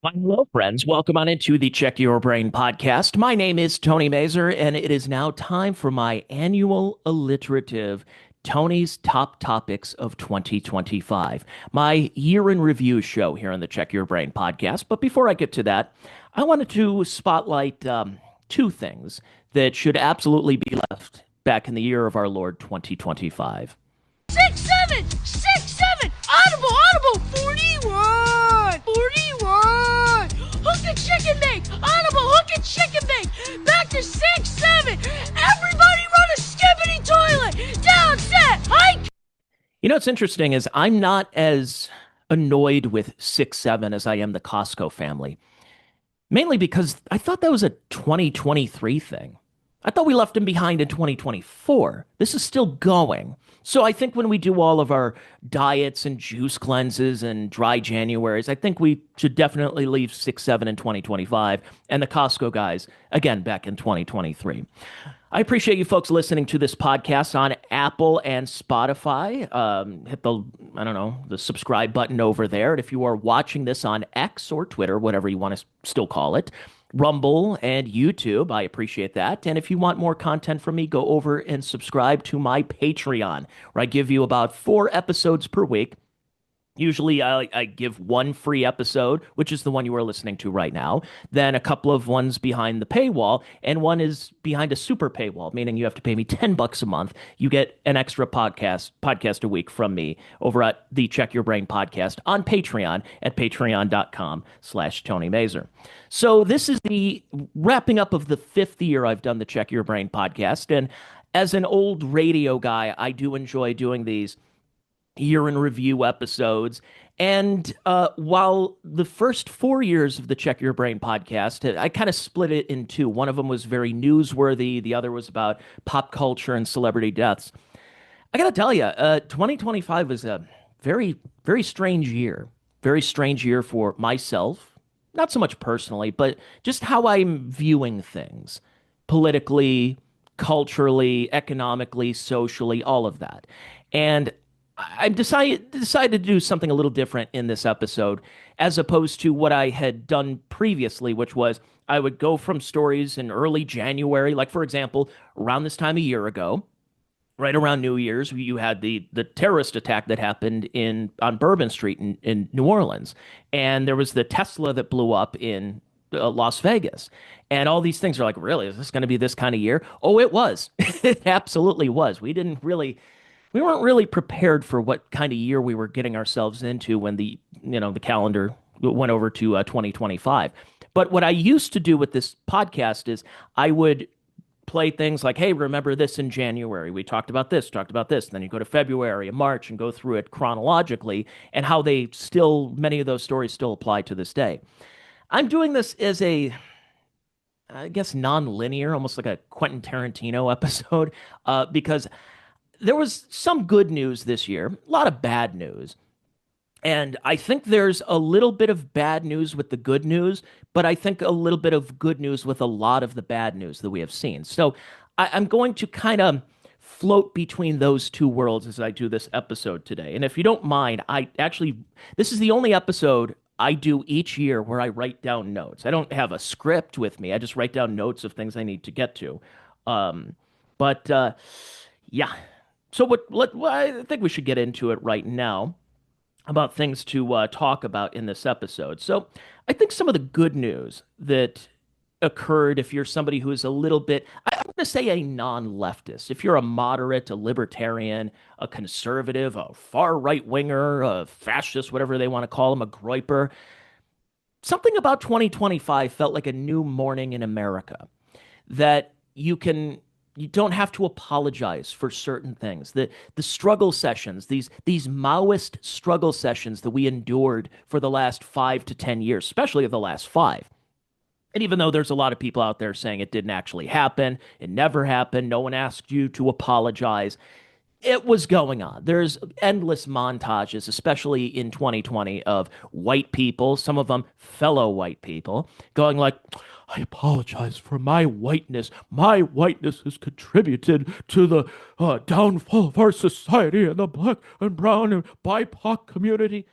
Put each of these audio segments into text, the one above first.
Well, hello, friends. Welcome on into the Check Your Brain podcast. My name is Tony Mazur, and it is now time for my annual alliterative Tony's Top Topics of 2025, my year in review show here on the Check Your Brain podcast. But before I get to that, I wanted to spotlight two things that should absolutely be left back in the year of our Lord 2025. 6, 7, 6, 7. Audible, 41. 41. Hook and chicken bake. Audible, hook and chicken bake. Back to 6, 7. Everybody run a skibbity toilet. Down, set, hike. You know what's interesting is I'm not as annoyed with 6-7 as I am the Costco family. Mainly because I thought that was a 2023 thing. I thought we left him behind in 2024. This is still going. So I think when we do all of our diets and juice cleanses and dry Januaries, I think we should definitely leave 6-7 in 2025 and the Costco guys again back in 2023. I appreciate you folks listening to this podcast on Apple and Spotify. Hit the, I don't know, the subscribe button over there. And if you are watching this on X or Twitter, whatever you want to still call it, Rumble and YouTube, I appreciate that. And if you want more content from me, go over and subscribe to my Patreon, where I give you about 4 episodes per week. Usually, I give one free episode, which is the one you are listening to right now, then a couple of ones behind the paywall, and one is behind a super paywall, meaning you have to pay me $10 a month. You get an extra podcast a week from me over at the Check Your Brain podcast on Patreon at patreon.com/Tony Mazur. So this is the wrapping up of the 5th year I've done the Check Your Brain podcast, and as an old radio guy, I do enjoy doing these year in review episodes. And while the first 4 years of the Check Your Brain podcast, I kind of split it in two. One of them was very newsworthy, the other was about pop culture and celebrity deaths. I got to tell you, 2025 was a very, very strange year. Very strange year for myself, not so much personally, but just how I'm viewing things politically, culturally, economically, socially, all of that. And I decided to do something a little different in this episode, as opposed to what I had done previously, which was I would go from stories in early January, like for example, around this time a year ago, right around New Year's, you had the terrorist attack that happened in on Bourbon Street in New Orleans, and there was the Tesla that blew up in Las Vegas. And all these things are like, really, is this going to be this kind of year? Oh, it was. It absolutely was. We weren't really prepared for what kind of year we were getting ourselves into when the calendar went over to 2025. But what I used to do with this podcast is I would play things like, hey, remember this in January? We talked about this. Then you go to February and March and go through it chronologically and how many of those stories still apply to this day. I'm doing this as I guess, non-linear, almost like a Quentin Tarantino episode, because there was some good news this year, a lot of bad news. And I think there's a little bit of bad news with the good news, but I think a little bit of good news with a lot of the bad news that we have seen. So I'm going to kind of float between those two worlds as I do this episode today. And if you don't mind, this is the only episode I do each year where I write down notes. I don't have a script with me. I just write down notes of things I need to get to. But yeah. So I think we should get into it right now about things to talk about in this episode. So I think some of the good news that occurred, if you're somebody who is a little bit, I'm going to say a non-leftist, if you're a moderate, a libertarian, a conservative, a far right winger, a fascist, whatever they want to call them, a groiper, something about 2025 felt like a new morning in America that you don't have to apologize for certain things. The struggle sessions, these Maoist struggle sessions that we endured for the last 5 to 10 years, especially the last 5. And even though there's a lot of people out there saying it didn't actually happen, it never happened, no one asked you to apologize, it was going on. There's endless montages, especially in 2020, of white people, some of them fellow white people, going like, I apologize for my whiteness. My whiteness has contributed to the downfall of our society and the black and brown and BIPOC community.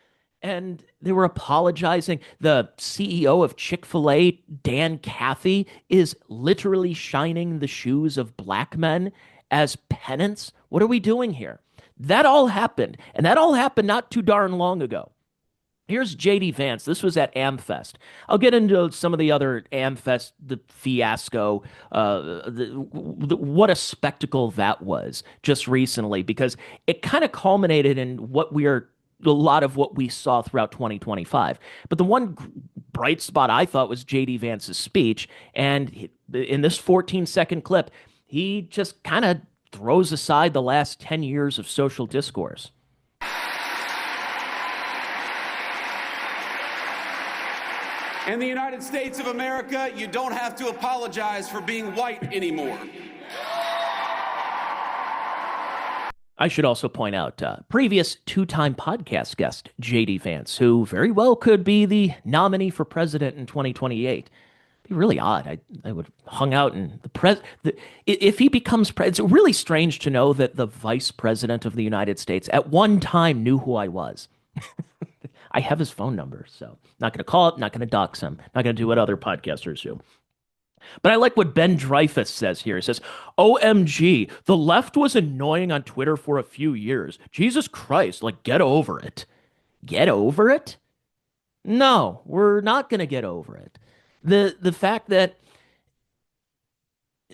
and they were apologizing. The CEO of Chick-fil-A, Dan Cathy, is literally shining the shoes of black men as penance. What are we doing here? That all happened, and that all happened not too darn long ago. Here's JD Vance. This was at AmFest. I'll get into some of the other AmFest, the fiasco, what a spectacle that was just recently, because it kind of culminated in a lot of what we saw throughout 2025. But the one bright spot I thought was JD Vance's speech. And in this 14-second clip, he just kind of throws aside the last 10 years of social discourse. In the United States of America, you don't have to apologize for being white anymore. I should also point out previous two-time podcast guest, JD Vance, who very well could be the nominee for president in 2028. Be really odd. I would hung out in if he becomes president. It's really strange to know that the vice president of the United States at one time knew who I was. I have his phone number, so not going to call it, not going to dox him, not going to do what other podcasters do. But I like what Ben Dreyfuss says here. He says, OMG, the left was annoying on Twitter for a few years. Jesus Christ, like, get over it. Get over it? No, we're not going to get over it. The fact that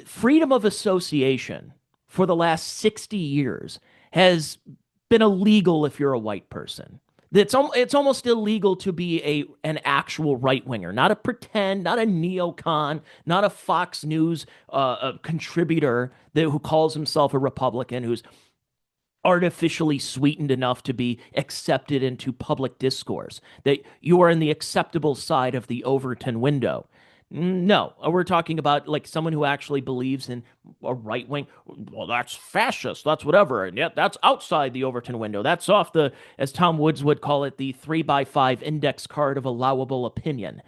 freedom of association for the last 60 years has been illegal if you're a white person. It's almost illegal to be an actual right winger, not a pretend, not a neocon, not a Fox News a contributor who calls himself a Republican, who's artificially sweetened enough to be accepted into public discourse. That you are in the acceptable side of the Overton window. No, we're talking about like someone who actually believes in a right wing. Well, that's fascist. That's whatever. And yet that's outside the Overton window. That's off the, as Tom Woods would call it, the 3x5 index card of allowable opinion.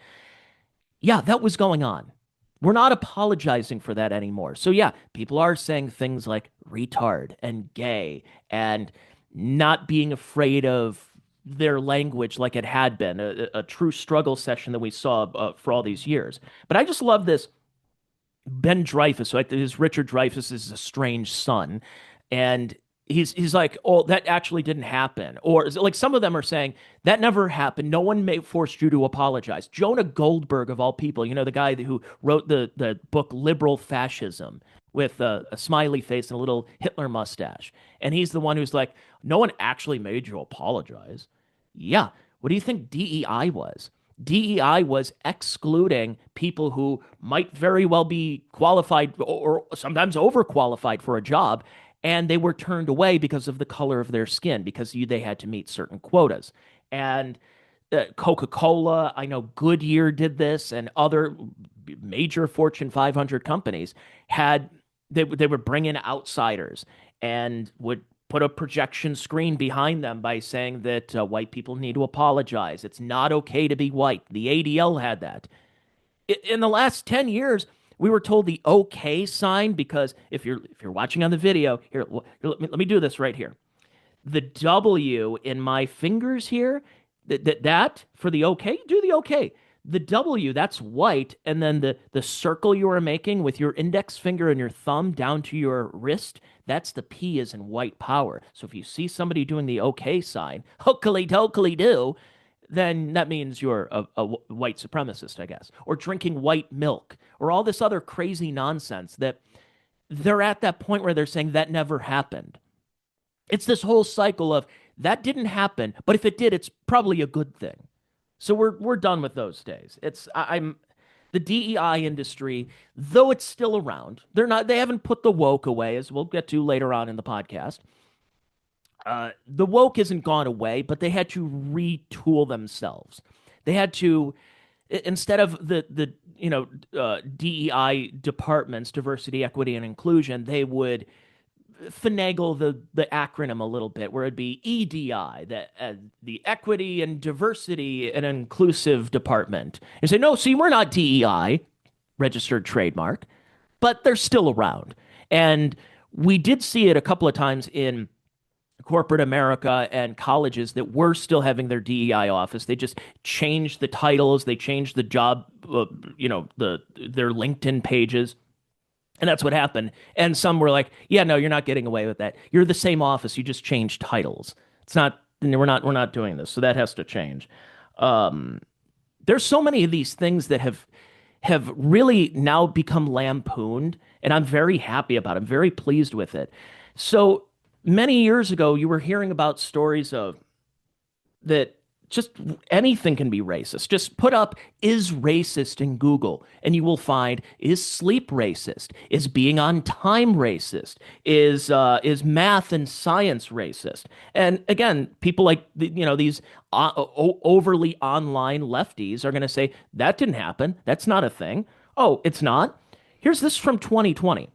Yeah, that was going on. We're not apologizing for that anymore. So yeah, people are saying things like retard and gay and not being afraid of their language like it had been a true struggle session that we saw for all these years. But I just love this Ben Dreyfuss, so his Richard Dreyfuss is a strange son, and he's like, oh, that actually didn't happen, or like some of them are saying that never happened. No one may forced you to apologize. Jonah Goldberg of all people, the guy who wrote the book Liberal Fascism with a smiley face and a little Hitler mustache, and he's the one who's like, no one actually made you apologize. Yeah, what do you think DEI was? DEI was excluding people who might very well be qualified or sometimes overqualified for a job, and they were turned away because of the color of their skin, because they had to meet certain quotas. And Coca-Cola, I know Goodyear did this, and other major Fortune 500 companies they would bring in outsiders and would put a projection screen behind them by saying that white people need to apologize. It's not okay to be white. The ADL had that. In the last 10 years, we were told the okay sign, because if you're watching on the video, here, let me do this right here. The W in my fingers here, that for the okay, do the okay. The W, that's white, and then the circle you are making with your index finger and your thumb down to your wrist, that's the P as in white power. So if you see somebody doing the okay sign, hokely dokely do, then that means you're a white supremacist, I guess, or drinking white milk, or all this other crazy nonsense that they're at that point where they're saying that never happened. It's this whole cycle of that didn't happen, but if it did, it's probably a good thing. So we're done with those days. I'm the DEI industry, though it's still around. They haven't put the woke away, as we'll get to later on in the podcast. The woke isn't gone away, but they had to retool themselves. They had to, instead of the DEI departments, diversity, equity, and inclusion, they would finagle the acronym a little bit, where it'd be EDI, the Equity and Diversity and Inclusive Department, and say, no, see, we're not DEI, registered trademark, but they're still around. And we did see it a couple of times in corporate America and colleges that were still having their DEI office. They just changed the titles, they changed the job, their LinkedIn pages. And that's what happened. And some were like, "Yeah, no, you're not getting away with that. You're the same office. You just changed titles. It's not. We're not doing this. So that has to change." Um, there's so many of these things that have really now become lampooned, and I'm very happy about it. I'm very pleased with it. So many years ago, you were hearing about stories of that just anything can be racist. Just put up "is racist" in Google, and you will find "is sleep racist," "is being on time racist," "is math and science racist." And again, people like these overly online lefties are going to say that didn't happen. That's not a thing. Oh, it's not. Here's this from 2020.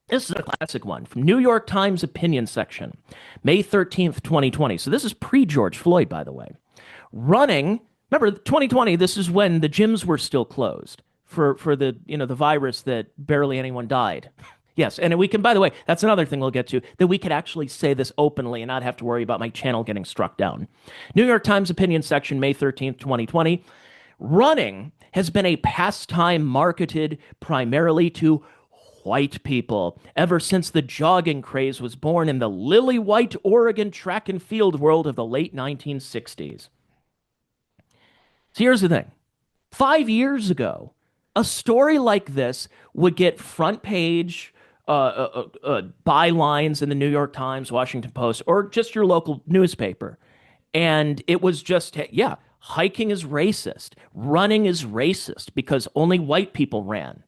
This is a classic one from New York Times opinion section, May 13th, 2020. So this is pre-George Floyd, by the way. Running, remember 2020, this is when the gyms were still closed for the virus that barely anyone died. Yes, and we can, by the way, that's another thing we'll get to, that we could actually say this openly and not have to worry about my channel getting struck down. New York Times opinion section, May 13th, 2020. Running has been a pastime marketed primarily to white people ever since the jogging craze was born in the lily white Oregon track and field world of the late 1960s. So here's the thing. 5 years ago, a story like this would get front page bylines in the New York Times, Washington Post, or just your local newspaper. And it was just, yeah, hiking is racist. Running is racist because only white people ran.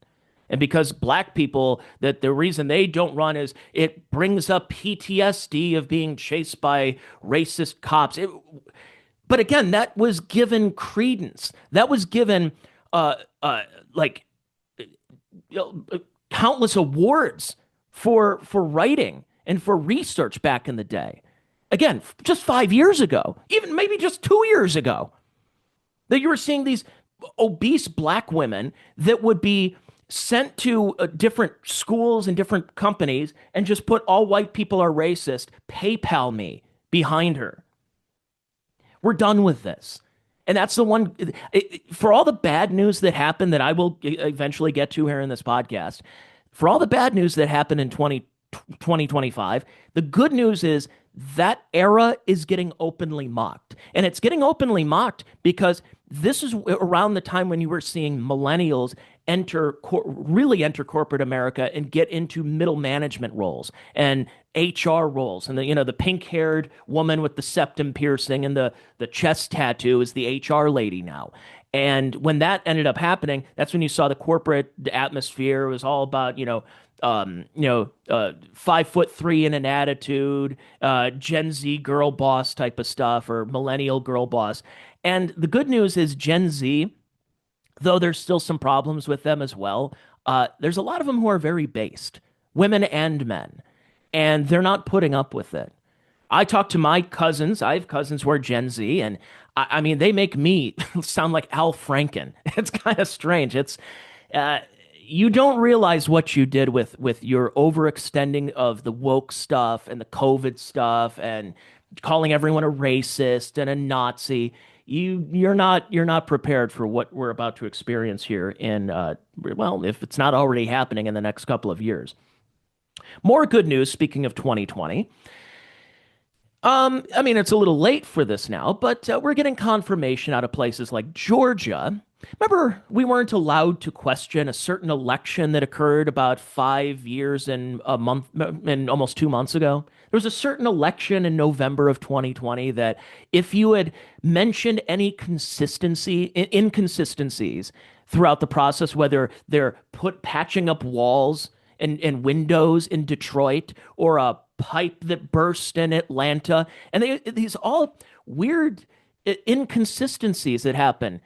And because black people, that the reason they don't run is it brings up PTSD of being chased by racist cops. But again, that was given credence. That was given like countless awards for writing and for research back in the day. Again, just 5 years ago, even maybe just 2 years ago, that you were seeing these obese black women that would be sent to different schools and different companies and just put "all white people are racist, PayPal me" behind her. We're done with this. And that's the one for all the bad news that happened that I will eventually get to here in this podcast. For all the bad news that happened in 2025, the good news is that era is getting openly mocked. And it's getting openly mocked because this is around the time when you were seeing millennials really enter corporate America and get into middle management roles and HR roles. And the pink-haired woman with the septum piercing and the chest tattoo is the HR lady now. And when that ended up happening, that's when you saw the corporate atmosphere. It was all about, 5'3" in an attitude, Gen Z girl boss type of stuff, or millennial girl boss. And the good news is Gen Z, though there's still some problems with them as well, there's a lot of them who are very based, women and men, and they're not putting up with it. I talk to my cousins. I have cousins who are Gen Z, and I mean, they make me sound like Al Franken. It's kind of strange. You don't realize what you did with your overextending of the woke stuff and the COVID stuff and calling everyone a racist and a Nazi. You're not prepared for what we're about to experience here in well, if it's not already happening in the next couple of years. More good news, speaking of 2020. I mean, it's a little late for this now, but we're getting confirmation out of places like Georgia. Remember, we weren't allowed to question a certain election that occurred about 5 years and a month and almost 2 months ago. There was a certain election in November of 2020 that if you had mentioned any inconsistencies throughout the process, whether they're patching up walls and windows in Detroit or a pipe that burst in Atlanta, and these all weird inconsistencies that happen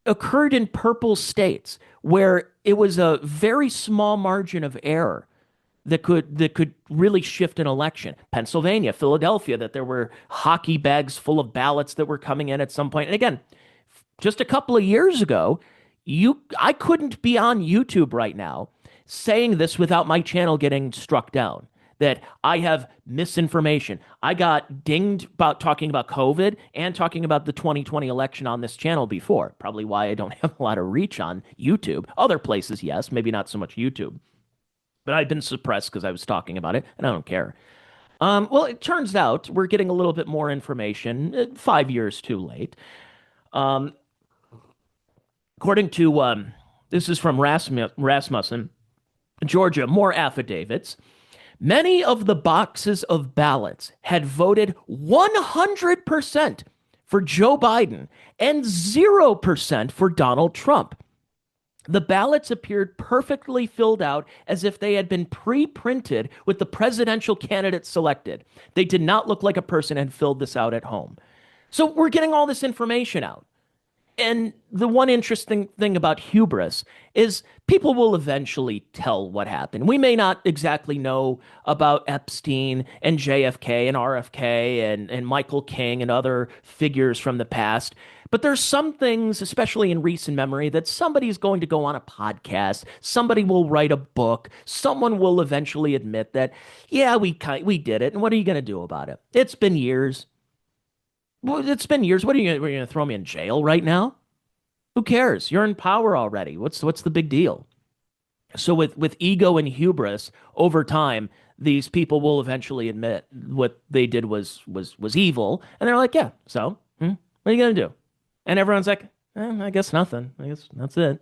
occurred in purple states where it was a very small margin of error that could really shift an election. Pennsylvania, Philadelphia, that there were hockey bags full of ballots that were coming in at some point. And again, just a couple of years ago, I couldn't be on YouTube right now saying this without my channel getting struck down. that I have misinformation. I got dinged about talking about COVID and talking about the 2020 election on this channel before. Probably why I don't have a lot of reach on YouTube. Other places, yes, maybe not so much YouTube. But I've been suppressed because I was talking about it, and I don't care. Well, it turns out we're getting a little bit more information 5 years too late. Um, According to this is from Rasmussen, Georgia, more affidavits. Many of the boxes of ballots had voted 100% for Joe Biden and 0% for Donald Trump. The ballots appeared perfectly filled out as if they had been pre printed with the presidential candidate selected. They did not look like a person had filled this out at home. So we're getting all this information out. And the one interesting thing about hubris is people will eventually tell what happened. We may not exactly know about Epstein and JFK and RFK and Michael King and other figures from the past, but there's some things, especially in recent memory, that somebody's going to go on a podcast, somebody will write a book, someone will eventually admit that, yeah, we did it, and what are you going to do about it? It's been years. Well, it's been years. What are you going to throw me in jail right now? Who cares? You're in power already. What's the big deal? So with ego and hubris over time, these people will eventually admit what they did was evil, and they're like, yeah. So what are you going to do? And everyone's like, I guess nothing. I guess that's it.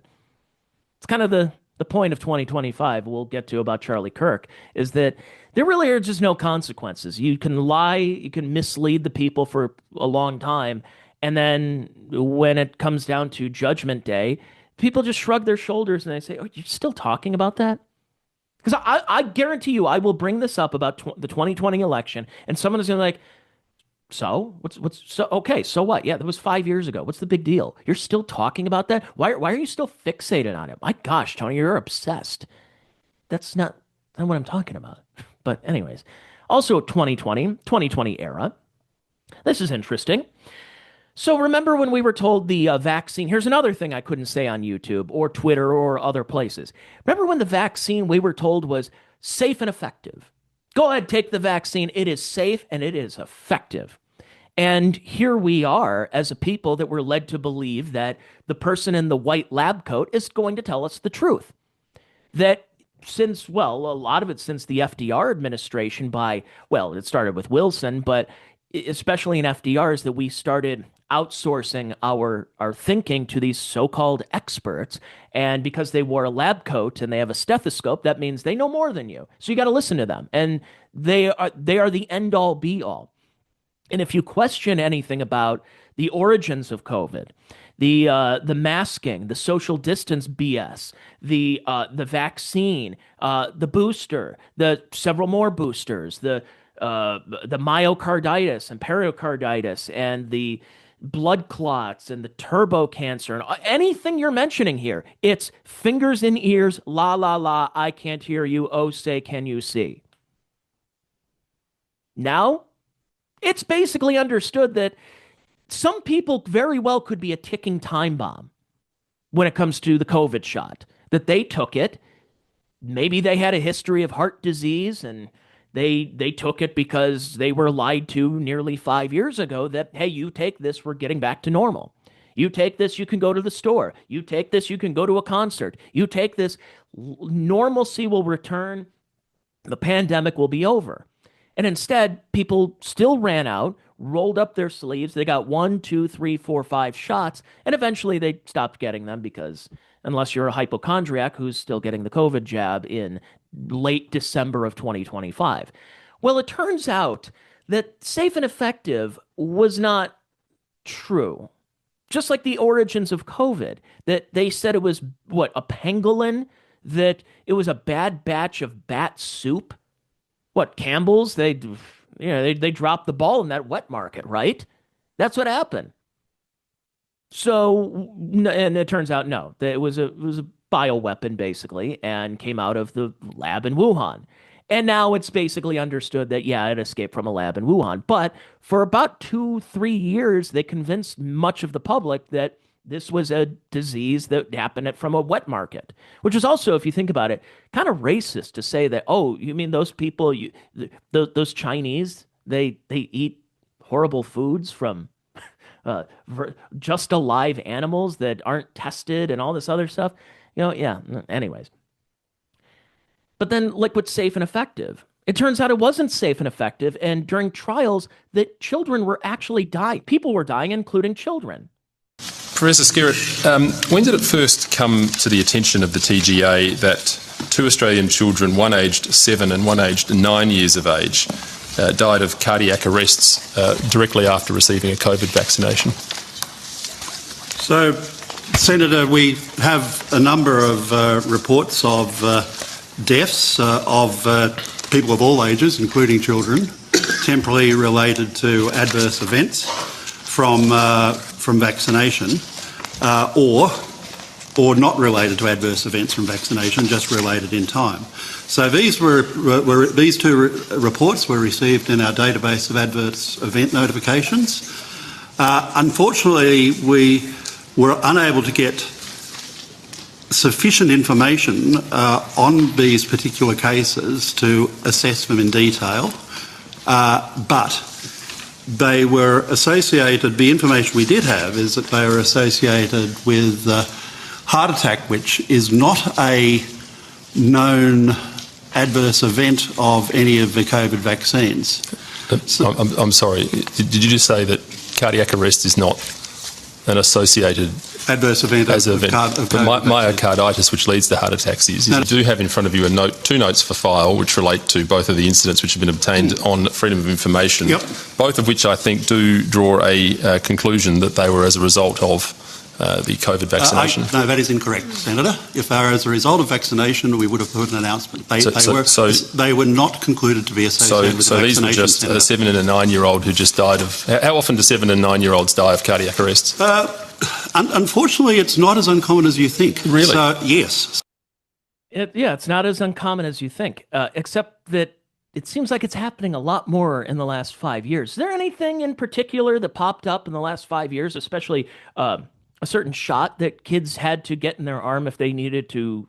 It's kind of the point of 2025 we'll get to about Charlie Kirk is that there really are just no consequences. You can lie, you can mislead the people for a long time, and then when it comes down to Judgment Day, people just shrug their shoulders and they say, "Oh, you're still talking about that?" Because I guarantee you, I will bring this up about the 2020 election, and someone is going to be like, so what's so okay? So what? Yeah, that was 5 years ago. What's the big deal? You're still talking about that? Why are you still fixated on it? My gosh, Tony, you're obsessed. That's not what I'm talking about. But anyways, also 2020 era. This is interesting. So remember when we were told the vaccine? Here's another thing I couldn't say on YouTube or Twitter or other places. Remember when the vaccine we were told was safe and effective? Go ahead, take the vaccine. It is safe and it is effective. And here we are as a people that were led to believe that the person in the white lab coat is going to tell us the truth. That since, well, a lot of it since the FDR administration well, it started with Wilson, but especially in FDR's that we started outsourcing our thinking to these so-called experts. And because they wore a lab coat and they have a stethoscope, that means they know more than you. So you got to listen to them. And they are the end all be all. And if you question anything about the origins of COVID, the masking, the social distance BS, the vaccine, the booster, the several more boosters, the myocarditis and pericarditis, and the blood clots and the turbo cancer and anything you're mentioning here, it's fingers in ears, la la la, I can't hear you, oh say can you see. Now it's basically understood that some people very well could be a ticking time bomb when it comes to the COVID shot, that they took it. Maybe they had a history of heart disease and they took it because they were lied to nearly 5 years ago that, hey, you take this, we're getting back to normal. You take this, you can go to the store. You take this, you can go to a concert. You take this, normalcy will return. The pandemic will be over. And instead, people still ran out, rolled up their sleeves. They got 1, 2, 3, 4, 5 shots, and eventually they stopped getting them because unless you're a hypochondriac who's still getting the COVID jab in late December of 2025. Well, it turns out that safe and effective was not true. Just like the origins of COVID, that they said it was, what, a pangolin? That it was a bad batch of bat soup? What, Campbell's? They dropped the ball in that wet market, right? That's what happened. So, and it turns out no, that it was a bioweapon basically, and came out of the lab in Wuhan. And now it's basically understood that yeah, it escaped from a lab in Wuhan. But for about 2, 3 years, they convinced much of the public that This was a disease that happened from a wet market, which is also, if you think about it, kind of racist to say that, oh, you mean those people, those Chinese, they eat horrible foods from just alive animals that aren't tested and all this other stuff. Yeah. Anyways, but then liquid's safe and effective. It turns out it wasn't safe and effective, and during trials, that children were actually dying. People were dying, including children. Professor Skerritt, when did it first come to the attention of the TGA that two Australian children, one aged 7 and one aged 9 years of age, died of cardiac arrests directly after receiving a COVID vaccination? So, Senator, we have a number of reports of deaths of people of all ages, including children, temporally related to adverse events from vaccination, or not related to adverse events from vaccination, just related in time. So these two reports were received in our database of adverse event notifications. Unfortunately, we were unable to get sufficient information on these particular cases to assess them in detail, but they were associated, the information we did have is that they were associated with heart attack, which is not a known adverse event of any of the COVID vaccines. I'm sorry, did you just say that cardiac arrest is not an associated adverse event as an event? But myocarditis, which leads to heart attacks, is. You do have in front of you two notes for file which relate to both of the incidents which have been obtained on freedom of information, both of which I think do draw a conclusion that they were as a result of the COVID vaccination. No, that is incorrect, Senator. If they were as a result of vaccination, we would have put an announcement. They were not concluded to be associated with vaccination. So these were just Senator. A 7 and a 9-year-old who just died of... How often do 7 and 9-year-olds die of cardiac arrests? Unfortunately, it's not as uncommon as you think. Really? So, yes. It's not as uncommon as you think, except that it seems like it's happening a lot more in the last 5 years. Is there anything in particular that popped up in the last 5 years, especially a certain shot that kids had to get in their arm if they needed to,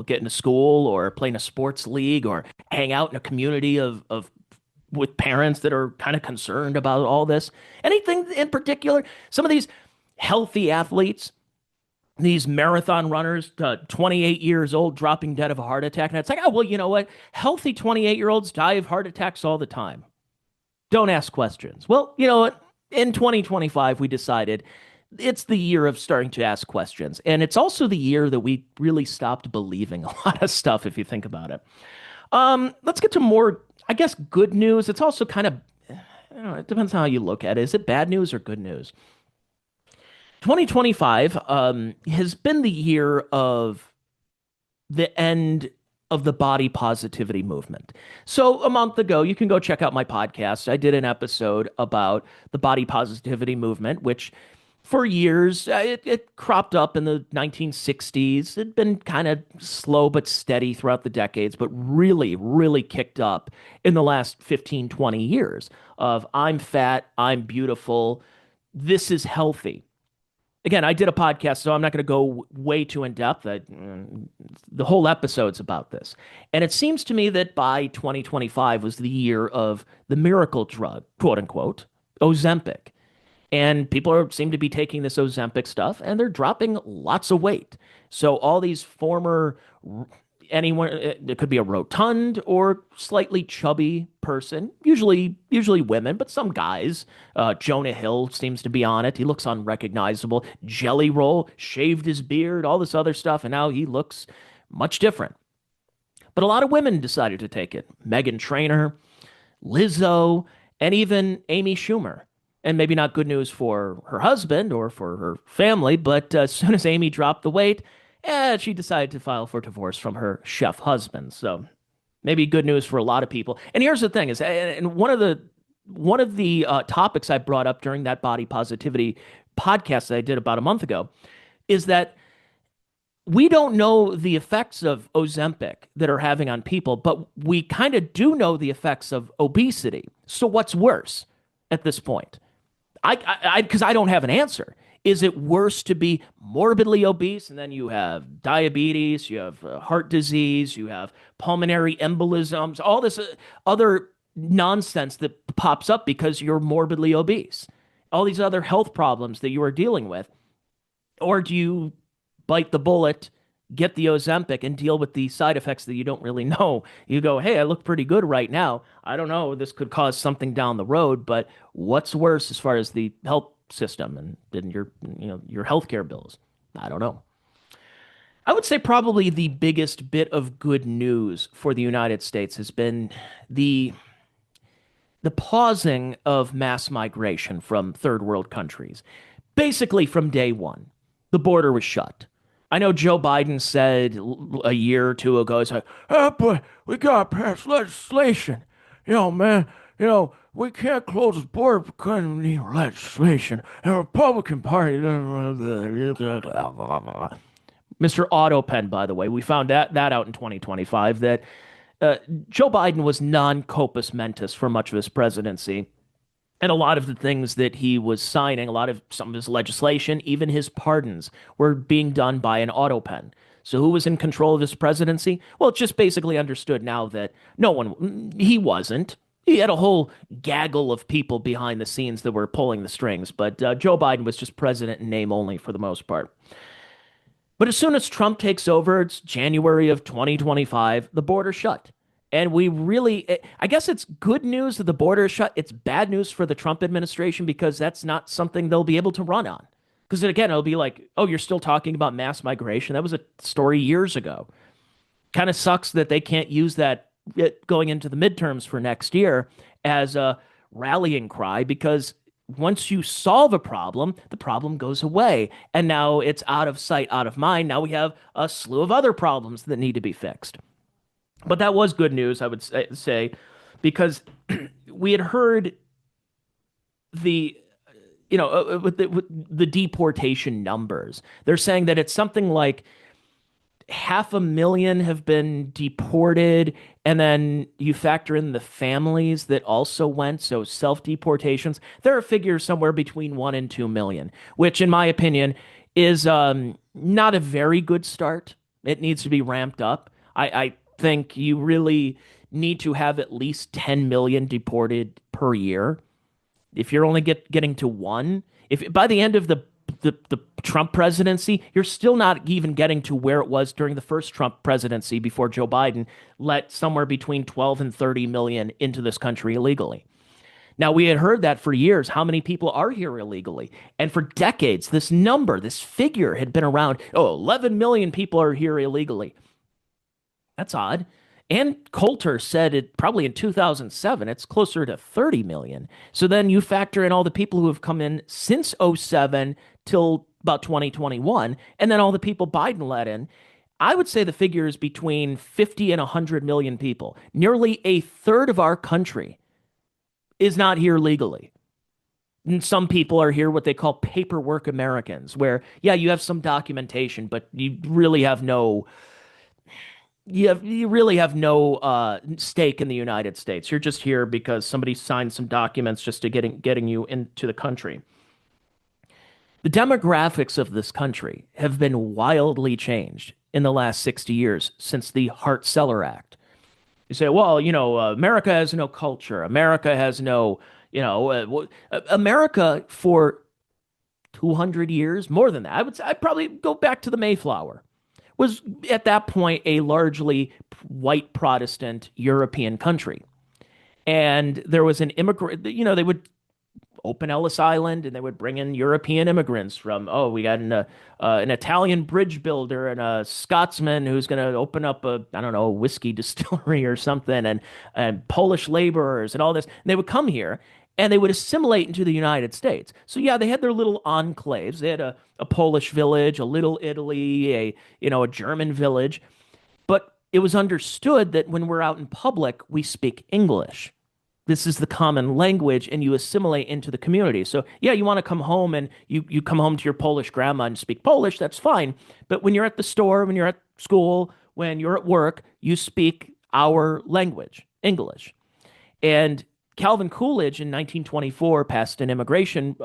get into school or play in a sports league or hang out in a community of with parents that are kind of concerned about all this? Anything in particular? Some of these healthy athletes, these marathon runners, 28 years old, dropping dead of a heart attack. And it's like, oh, well, you know what? Healthy 28-year-olds die of heart attacks all the time. Don't ask questions. Well, you know what? In 2025, we decided it's the year of starting to ask questions. And it's also the year that we really stopped believing a lot of stuff, if you think about it. Let's get to more, I guess, good news. It's also kind of, it depends on how you look at it. Is it bad news or good news? 2025 has been the year of the end of the body positivity movement. So a month ago, you can go check out my podcast. I did an episode about the body positivity movement, which for years, it cropped up in the 1960s. It'd been kind of slow but steady throughout the decades, but really, really kicked up in the last 15, 20 years of I'm fat, I'm beautiful, this is healthy. Again, I did a podcast, so I'm not going to go way too in depth. The whole episode's about this. And it seems to me that by 2025 was the year of the miracle drug, quote unquote, Ozempic. And people seem to be taking this Ozempic stuff, and they're dropping lots of weight. So all these former, anyone, it could be a rotund or slightly chubby person, usually women, but some guys. Jonah Hill seems to be on it. He looks unrecognizable. Jelly Roll shaved his beard, all this other stuff, and now he looks much different. But a lot of women decided to take it. Meghan Trainor, Lizzo, and even Amy Schumer. And maybe not good news for her husband or for her family, but as soon as Amy dropped the weight, she decided to file for divorce from her chef husband. So maybe good news for a lot of people. And here's the thing: and one of the topics I brought up during that body positivity podcast that I did about a month ago is that we don't know the effects of Ozempic that are having on people, but we kind of do know the effects of obesity. So what's worse at this point? Because I don't have an answer. Is it worse to be morbidly obese and then you have diabetes, you have heart disease, you have pulmonary embolisms, all this other nonsense that pops up because you're morbidly obese, all these other health problems that you are dealing with? Or do you bite the bullet, get the Ozempic, and deal with the side effects that you don't really know? You go, hey, I look pretty good right now. I don't know, this could cause something down the road, but what's worse as far as the health system and your your healthcare bills? I don't know. I would say probably the biggest bit of good news for the United States has been the the pausing of mass migration from third world countries. Basically, from day one, the border was shut. I know Joe Biden said a year or two ago, it's like, oh, but we got to pass legislation. Man, we can't close the border because we need legislation. And the Republican Party. Mr. Autopen, by the way, we found that out in 2025 that Joe Biden was non-compos mentis for much of his presidency. And a lot of the things that he was signing, a lot of some of his legislation, even his pardons, were being done by an auto pen. So who was in control of his presidency? Well, it's just basically understood now that no one, he wasn't. He had a whole gaggle of people behind the scenes that were pulling the strings, but Joe Biden was just president in name only for the most part. But as soon as Trump takes over, it's January of 2025, the border shut. And we really, I guess it's good news that the border is shut. It's bad news for the Trump administration because that's not something they'll be able to run on. Because again, it'll be like, oh, you're still talking about mass migration. That was a story years ago. Kind of sucks that they can't use that going into the midterms for next year as a rallying cry because once you solve a problem, the problem goes away. And now it's out of sight, out of mind. Now we have a slew of other problems that need to be fixed. But that was good news, I would say, because we had heard the, with the deportation numbers. They're saying that it's something like 500,000 have been deported, and then you factor in the families that also went, so self-deportations. There are figures somewhere between 1 and 2 million, which, in my opinion, is not a very good start. It needs to be ramped up. I think you really need to have at least 10 million deported per year. If you're only getting to one, if by the end of the Trump presidency, you're still not even getting to where it was during the first Trump presidency before Joe Biden let somewhere between 12 and 30 million into this country illegally. Now, we had heard that for years, how many people are here illegally. And for decades, this number, this figure had been around, 11 million people are here illegally. That's odd. And Coulter said it probably in 2007, it's closer to 30 million. So then you factor in all the people who have come in since '07 till about 2021, and then all the people Biden let in. I would say the figure is between 50 and 100 million people. Nearly a third of our country is not here legally. And some people are here what they call paperwork Americans, where, yeah, you have some documentation, but you really have no stake in the United States. You're just here because somebody signed some documents just to getting you into the country. The demographics of this country have been wildly changed in the last 60 years since the Hart-Celler Act. You say, well, America has no culture. America has no, America for 200 years, more than that. I'd probably go back to the Mayflower. Was at that point a largely white Protestant European country. And there was an immigrant, they would open Ellis Island and they would bring in European immigrants from, we got an Italian bridge builder and a Scotsman who's going to open up a whiskey distillery or something, and Polish laborers and all this. And they would come here and they would assimilate into the United States. So yeah, they had their little enclaves. They had a Polish village, a Little Italy, a German village. But it was understood that when we're out in public, we speak English. This is the common language, and you assimilate into the community. So yeah, you want to come home and you come home to your Polish grandma and speak Polish, that's fine. But when you're at the store, when you're at school, when you're at work, you speak our language, English. And Calvin Coolidge in 1924 passed an immigration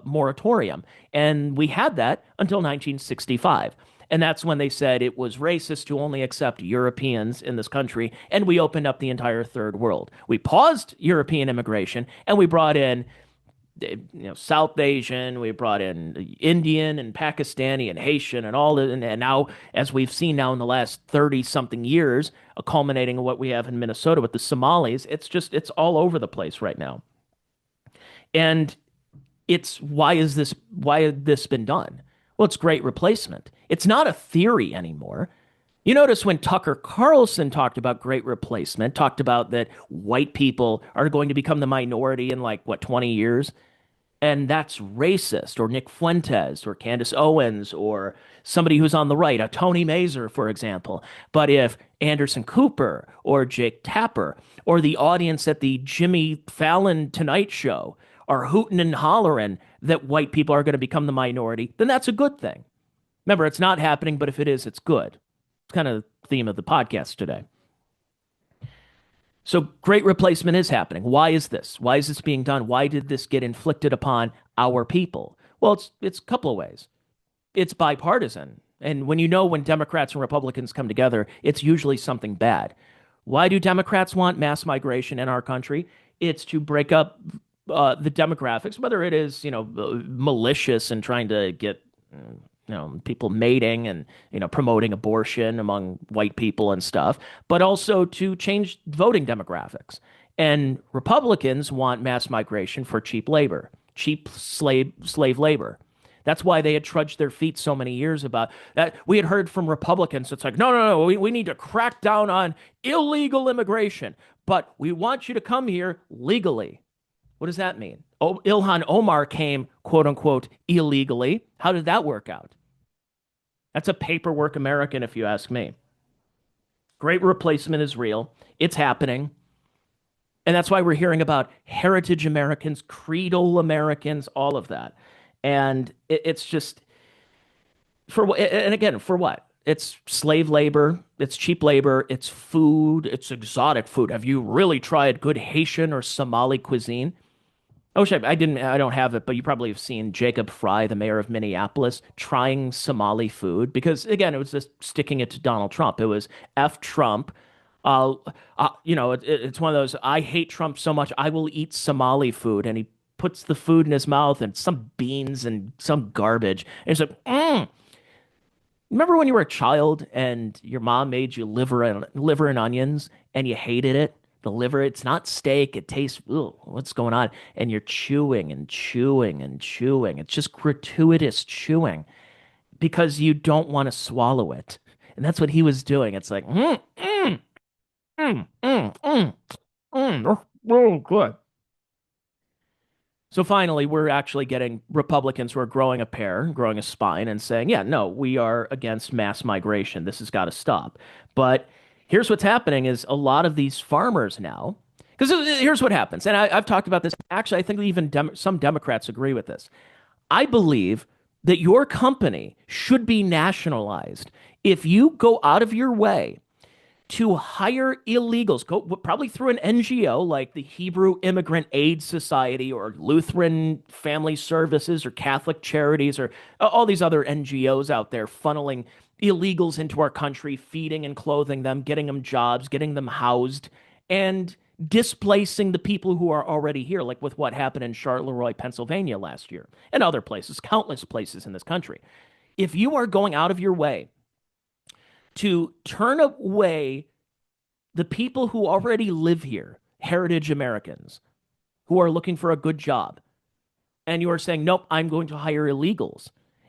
moratorium, and we had that until 1965. And that's when they said it was racist to only accept Europeans in this country, and we opened up the entire third world. We paused European immigration, and we brought in South Asian, we brought in Indian and Pakistani and Haitian and all, and now, as we've seen now in the last 30 something years, culminating in what we have in Minnesota with the Somalis, it's all over the place right now. And why has this been done? Well, it's great replacement. It's not a theory anymore. You notice when Tucker Carlson talked about great replacement, talked about that white people are going to become the minority in 20 years, and that's racist, or Nick Fuentes, or Candace Owens, or somebody who's on the right, a Tony Mazur, for example. But if Anderson Cooper, or Jake Tapper, or the audience at the Jimmy Fallon Tonight Show are hooting and hollering that white people are going to become the minority, then that's a good thing. Remember, it's not happening, but if it is, it's good. It's kind of the theme of the podcast today. So great replacement is happening. Why is this? Why is this being done? Why did this get inflicted upon our people? Well, it's a couple of ways. It's bipartisan. And when Democrats and Republicans come together, it's usually something bad. Why do Democrats want mass migration in our country? It's to break up the demographics, whether it is, malicious and trying to get people mating and, promoting abortion among white people and stuff, but also to change voting demographics. And Republicans want mass migration for cheap labor, cheap slave labor. That's why they had trudged their feet so many years about that. We had heard from Republicans, it's like, no, we need to crack down on illegal immigration, but we want you to come here legally. What does that mean? Ilhan Omar came, quote unquote, illegally. How did that work out? That's a paperwork American, if you ask me. Great replacement is real. It's happening. And that's why we're hearing about heritage Americans, creedal Americans, all of that. And it's just for what? It's slave labor, it's cheap labor, it's food, it's exotic food. Have you really tried good Haitian or Somali cuisine? I don't have it, but you probably have seen Jacob Fry, the mayor of Minneapolis, trying Somali food because, again, it was just sticking it to Donald Trump. It was F Trump. It's one of those, I hate Trump so much, I will eat Somali food. And he puts the food in his mouth and some beans and some garbage. And he's like, Remember when you were a child and your mom made you liver and onions and you hated it? The liver, it's not steak. It tastes, what's going on? And you're chewing and chewing and chewing. It's just gratuitous chewing because you don't want to swallow it. And that's what he was doing. It's like, oh, good. So finally, we're actually getting Republicans who are growing a spine and saying, yeah, no, we are against mass migration. This has got to stop. But here's what's happening is a lot of these farmers now, because here's what happens. And I've talked about this. Actually, I think even some Democrats agree with this. I believe that your company should be nationalized if you go out of your way to hire illegals, go probably through an NGO like the Hebrew Immigrant Aid Society or Lutheran Family Services or Catholic Charities or all these other NGOs out there funneling illegals into our country, feeding and clothing them, getting them jobs, getting them housed, and displacing the people who are already here, like with what happened in Charleroi, Pennsylvania last year, and other places, countless places in this country. If you are going out of your way to turn away the people who already live here, heritage Americans, who are looking for a good job, and you are saying, nope, I'm going to hire illegals.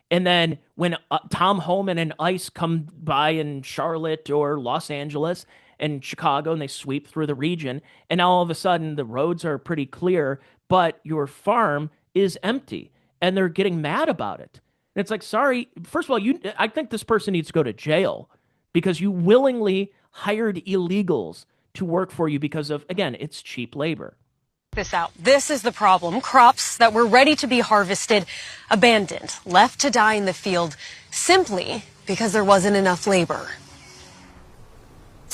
And then when Tom Homan and ICE come by in Charlotte or Los Angeles and Chicago and they sweep through the region, and now all of a sudden the roads are pretty clear, but your farm is empty, and they're getting mad about it. And it's like, sorry, first of all, I think this person needs to go to jail because you willingly hired illegals to work for you because of, again, it's cheap labor. This out. This is the problem. Crops that were ready to be harvested, abandoned, left to die in the field simply because there wasn't enough labor.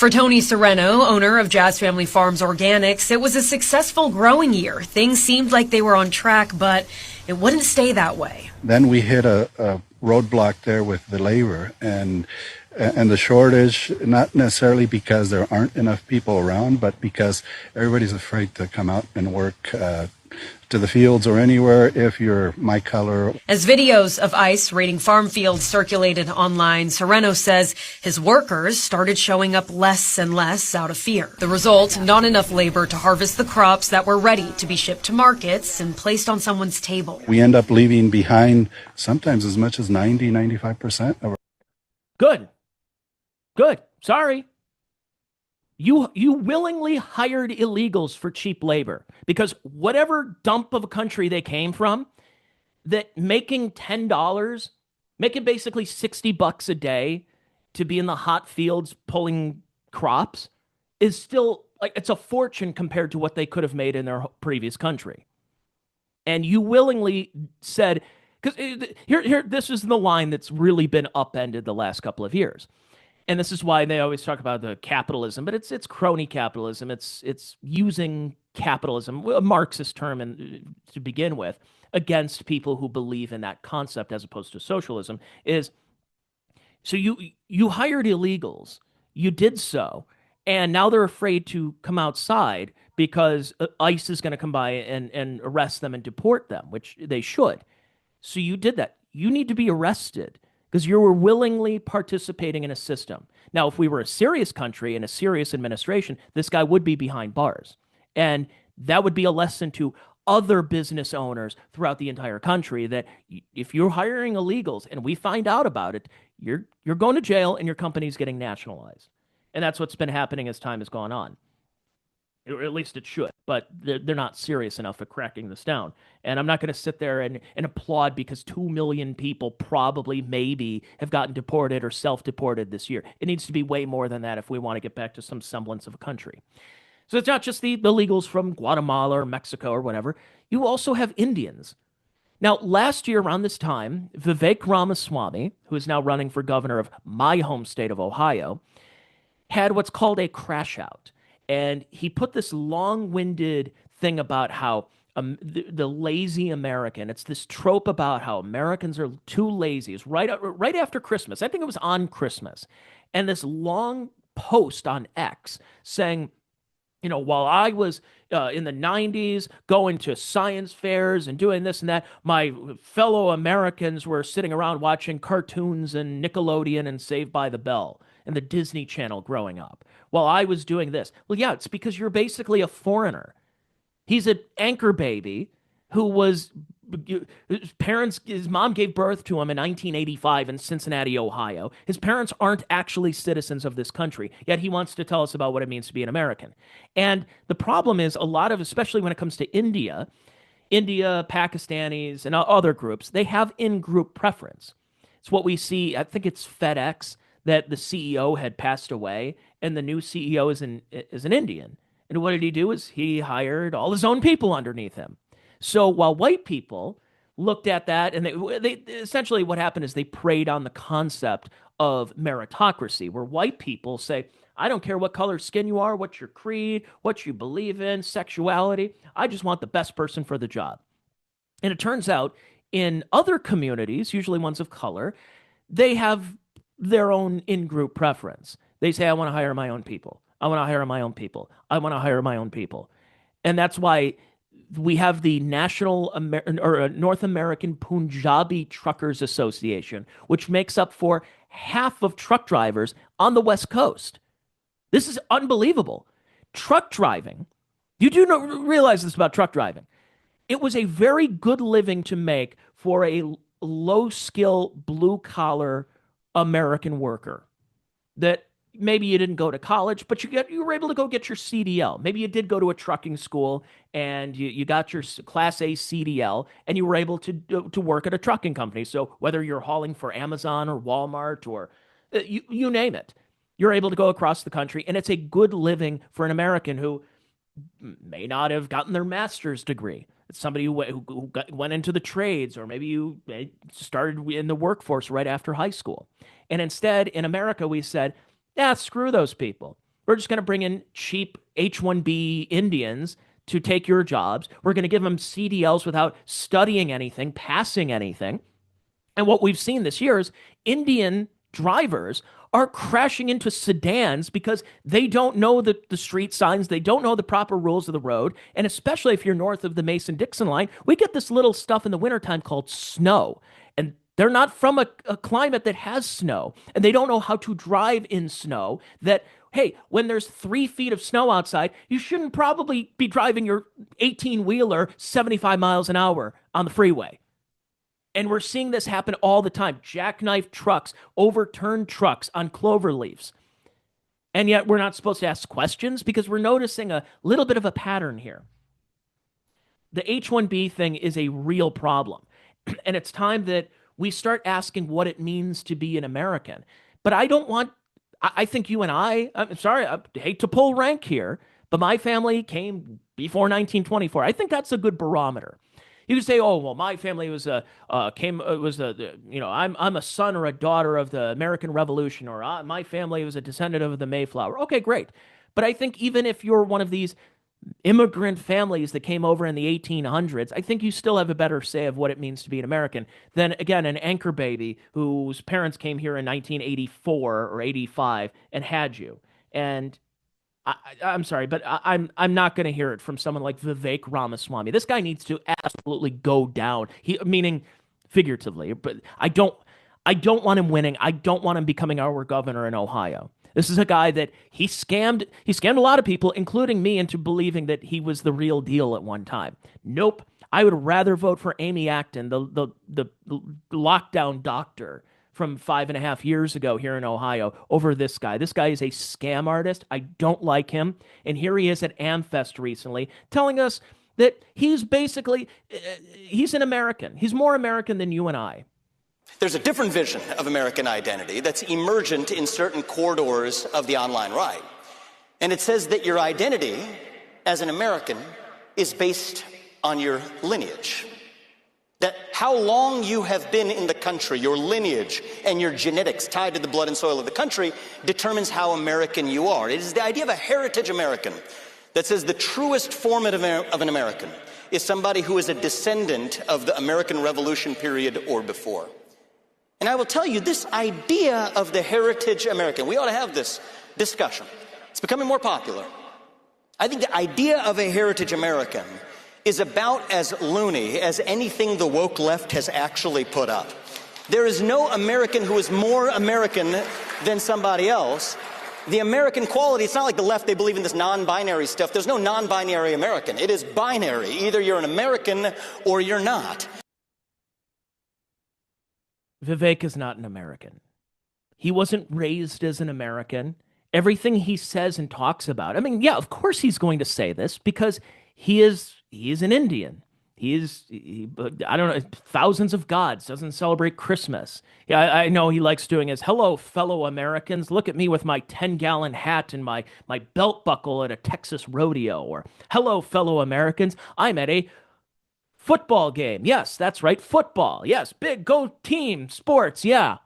For Tony Sereno, owner of Jazz Family Farms Organics, it was a successful growing year. Things seemed like they were on track, but it wouldn't stay that way. Then we hit a roadblock there with the labor and the shortage, not necessarily because there aren't enough people around, but because everybody's afraid to come out and work to the fields or anywhere if you're my color. As videos of ICE raiding farm fields circulated online, Sereno says his workers started showing up less and less out of fear. The result, not enough labor to harvest the crops that were ready to be shipped to markets and placed on someone's table. We end up leaving behind sometimes as much as 95% of our... Good. Sorry. You willingly hired illegals for cheap labor because whatever dump of a country they came from, that making $10, making basically $60 a day to be in the hot fields pulling crops is still like it's a fortune compared to what they could have made in their previous country. And you willingly said, because here, this is the line that's really been upended the last couple of years. And this is why they always talk about the capitalism, but it's crony capitalism. It's using capitalism, a Marxist term to begin with, against people who believe in that concept as opposed to socialism. Is so you hired illegals, you did so, and now they're afraid to come outside because ICE is going to come by and arrest them and deport them, which they should. So you did that. You need to be arrested because you were willingly participating in a system. Now, if we were a serious country and a serious administration, this guy would be behind bars. And that would be a lesson to other business owners throughout the entire country that if you're hiring illegals and we find out about it, you're going to jail and your company's getting nationalized. And that's what's been happening as time has gone on. Or at least it should, but they're not serious enough at cracking this down. And I'm not going to sit there and applaud because 2 million people probably, maybe, have gotten deported or self-deported this year. It needs to be way more than that if we want to get back to some semblance of a country. So it's not just the illegals from Guatemala or Mexico or whatever. You also have Indians. Now, last year around this time, Vivek Ramaswamy, who is now running for governor of my home state of Ohio, had what's called a crash out. And he put this long-winded thing about how the lazy American, it's this trope about how Americans are too lazy. It's right after Christmas. I think it was on Christmas. And this long post on X saying, while I was in the 90s going to science fairs and doing this and that, my fellow Americans were sitting around watching cartoons and Nickelodeon and Saved by the Bell and the Disney Channel growing up while I was doing this. Well, yeah, it's because you're basically a foreigner. He's an anchor baby who was his mom gave birth to him in 1985 in Cincinnati, Ohio. His parents aren't actually citizens of this country, yet he wants to tell us about what it means to be an American. And the problem is especially when it comes to India, Pakistanis, and other groups, they have in-group preference. It's what we see, I think it's FedEx, that the CEO had passed away, and the new CEO is an Indian. And what did he do is he hired all his own people underneath him. So while white people looked at that, and they essentially what happened is they preyed on the concept of meritocracy, where white people say, I don't care what color skin you are, what's your creed, what you believe in, sexuality. I just want the best person for the job. And it turns out in other communities, usually ones of color, they have their own in-group preference. They say, I want to hire my own people. I want to hire my own people. I want to hire my own people. And that's why we have the North American Punjabi Truckers Association, which makes up for half of truck drivers on the West Coast. This is unbelievable. Truck driving, you do not realize this about truck driving. It was a very good living to make for a low-skill, blue-collar American worker that maybe you didn't go to college, but you were able to go get your CDL. Maybe you did go to a trucking school and you got your Class A CDL and you were able to work at a trucking company. So whether you're hauling for Amazon or Walmart or you name it, you're able to go across the country, and it's a good living for an American who may not have gotten their master's degree. It's somebody who went into the trades, or maybe you started in the workforce right after high school. And instead, in America, we said, screw those people. We're just going to bring in cheap H-1B Indians to take your jobs. We're going to give them CDLs without studying anything, passing anything. And what we've seen this year is Indian drivers are crashing into sedans because they don't know the street signs. They don't know the proper rules of the road. And especially if you're north of the Mason-Dixon line, we get this little stuff in the wintertime called snow. And they're not from a climate that has snow. And they don't know how to drive in snow. That, hey, when there's 3 feet of snow outside, you shouldn't probably be driving your 18-wheeler 75 miles an hour on the freeway. And we're seeing this happen all the time. Jackknife trucks, overturned trucks on clover leaves. And yet we're not supposed to ask questions because we're noticing a little bit of a pattern here. The H-1B thing is a real problem. And it's time that we start asking what it means to be an American. But I think you and I'm sorry, I hate to pull rank here, but my family came before 1924. I think that's a good barometer. You could say, "Oh, well, my family was I'm a son or a daughter of the American Revolution, or my family was a descendant of the Mayflower." Okay, great. But I think even if you're one of these immigrant families that came over in the 1800s, I think you still have a better say of what it means to be an American than, again, an anchor baby whose parents came here in 1984 or 85 and had you. And I'm sorry, but I'm not going to hear it from someone like Vivek Ramaswamy. This guy needs to absolutely go down. Meaning figuratively, but I don't want him winning. I don't want him becoming our governor in Ohio. This is a guy that he scammed a lot of people, including me, into believing that he was the real deal at one time. Nope. I would rather vote for Amy Acton, the lockdown doctor from 5.5 years ago here in Ohio, over this guy. This guy is a scam artist. I don't like him. And here he is at AmFest recently telling us that he's an American. He's more American than you and I. There's a different vision of American identity that's emergent in certain corridors of the online right. And it says that your identity as an American is based on your lineage. That how long you have been in the country, your lineage and your genetics tied to the blood and soil of the country determines how American you are. It is the idea of a heritage American that says the truest form of an American is somebody who is a descendant of the American Revolution period or before. And I will tell you, this idea of the heritage American, we ought to have this discussion. It's becoming more popular. I think the idea of a heritage American is about as loony as anything the woke left has actually put up. There is no American who is more American than somebody else. The American quality, it's not like the left, they believe in this non-binary stuff. There's no non-binary American. It is binary. Either you're an American or you're not. Vivek is not an American. He wasn't raised as an American. Everything he says and talks about, I mean, yeah, of course he's going to say this because he is an Indian. I don't know, thousands of gods, doesn't celebrate Christmas. Yeah, I know he likes doing his, "Hello, fellow Americans. Look at me with my 10-gallon hat and my belt buckle at a Texas rodeo." Or, "Hello, fellow Americans. I'm at a football game." Yes, that's right, football. Yes, big go team, sports, yeah.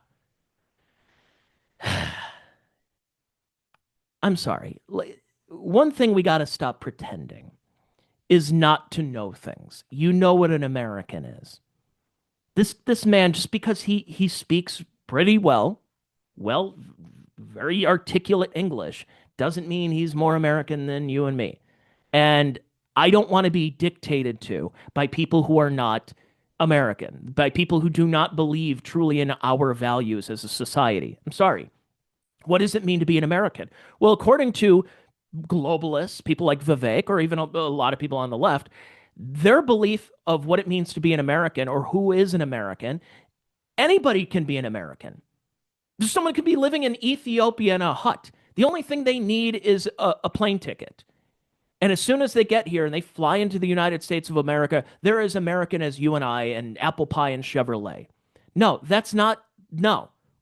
I'm sorry. One thing we got to stop pretending is not to know things. You know what an American is. This man, just because he speaks pretty well, very articulate English, doesn't mean he's more American than you and me. And I don't want to be dictated to by people who are not American, by people who do not believe truly in our values as a society. I'm sorry. What does it mean to be an American? Well, according to globalists, people like Vivek, or even a lot of people on the left, their belief of what it means to be an American or who is an American, anybody can be an American. Someone could be living in Ethiopia in a hut. The only thing they need is a plane ticket. And as soon as they get here and they fly into the United States of America, they're as American as you and I and apple pie and Chevrolet. No,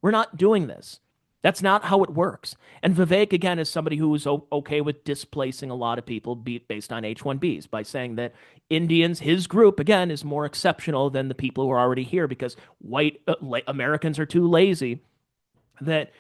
we're not doing this. That's not how it works. And Vivek, again, is somebody who is okay with displacing a lot of people based on H-1Bs by saying that Indians, his group, again, is more exceptional than the people who are already here because white Americans are too lazy. That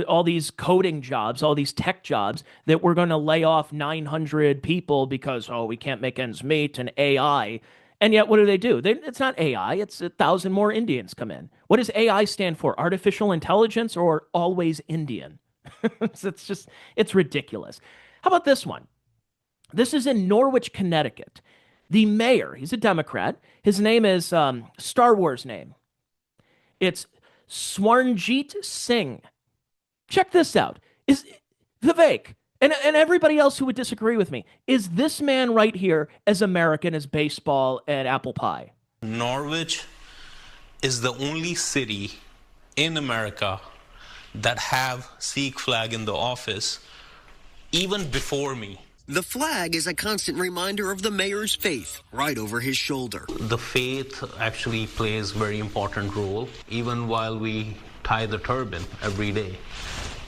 all these coding jobs, all these tech jobs that we're going to lay off 900 people because, oh, we can't make ends meet and AI. And yet, what do? It's not AI, it's 1,000 more Indians come in. What does AI stand for? Artificial intelligence or always Indian? It's just, it's ridiculous. How about this one? This is in Norwich, Connecticut. The mayor, he's a Democrat. His name is Star Wars name. It's Swarnjeet Singh. Check this out. Is Vivek and everybody else who would disagree with me, is this man right here as American as baseball and apple pie? Norwich is the only city in America that have Sikh flag in the office even before me. The flag is a constant reminder of the mayor's faith right over his shoulder. The faith actually plays a very important role even while we tie the turban every day.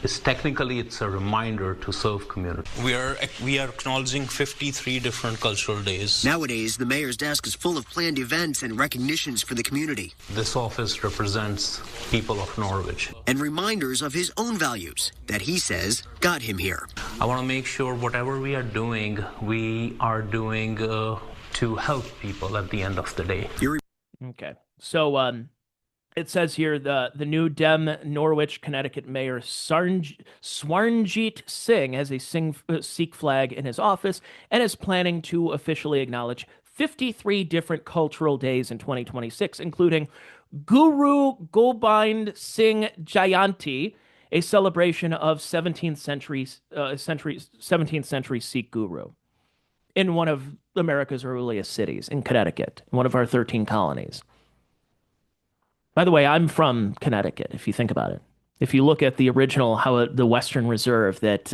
It's a reminder to serve community. We are acknowledging 53 different cultural days. Nowadays, the mayor's desk is full of planned events and recognitions for the community. This office represents people of Norwich. And reminders of his own values that he says got him here. I want to make sure whatever we are doing to help people at the end of the day. Okay. So, it says here the new Dem Norwich, Connecticut mayor Swarnjeet Singh has a Sikh flag in his office and is planning to officially acknowledge 53 different cultural days in 2026, including Guru Gobind Singh Jayanti, a celebration of 17th century Sikh guru in one of America's earliest cities, in Connecticut, one of our 13 colonies. By the way, I'm from Connecticut, if you think about it. If you look at the original, the Western Reserve that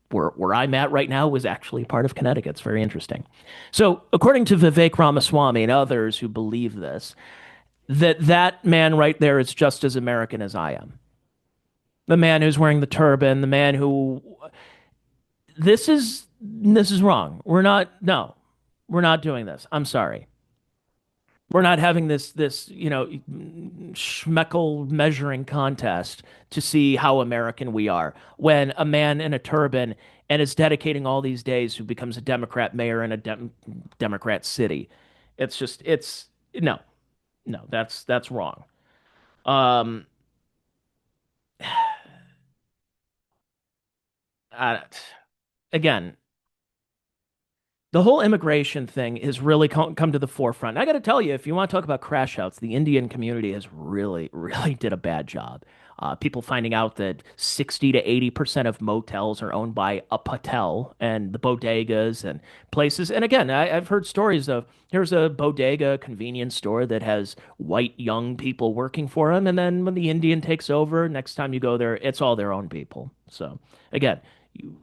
where I'm at right now was actually part of Connecticut. It's very interesting. So, according to Vivek Ramaswamy and others who believe this, that man right there is just as American as I am. The man who's wearing the turban, the man who this is wrong. We're not doing this. I'm sorry. We're not having this schmeckel measuring contest to see how American we are when a man in a turban and is dedicating all these days who becomes a Democrat mayor in a Democrat city. No, that's wrong. Again, the whole immigration thing has really come to the forefront. I got to tell you, if you want to talk about crash outs, the Indian community has really, really did a bad job. People finding out that 60 to 80% of motels are owned by a Patel and the bodegas and places. And again, I've heard stories of here's a bodega convenience store that has white young people working for them. And then when the Indian takes over, next time you go there, it's all their own people. So again,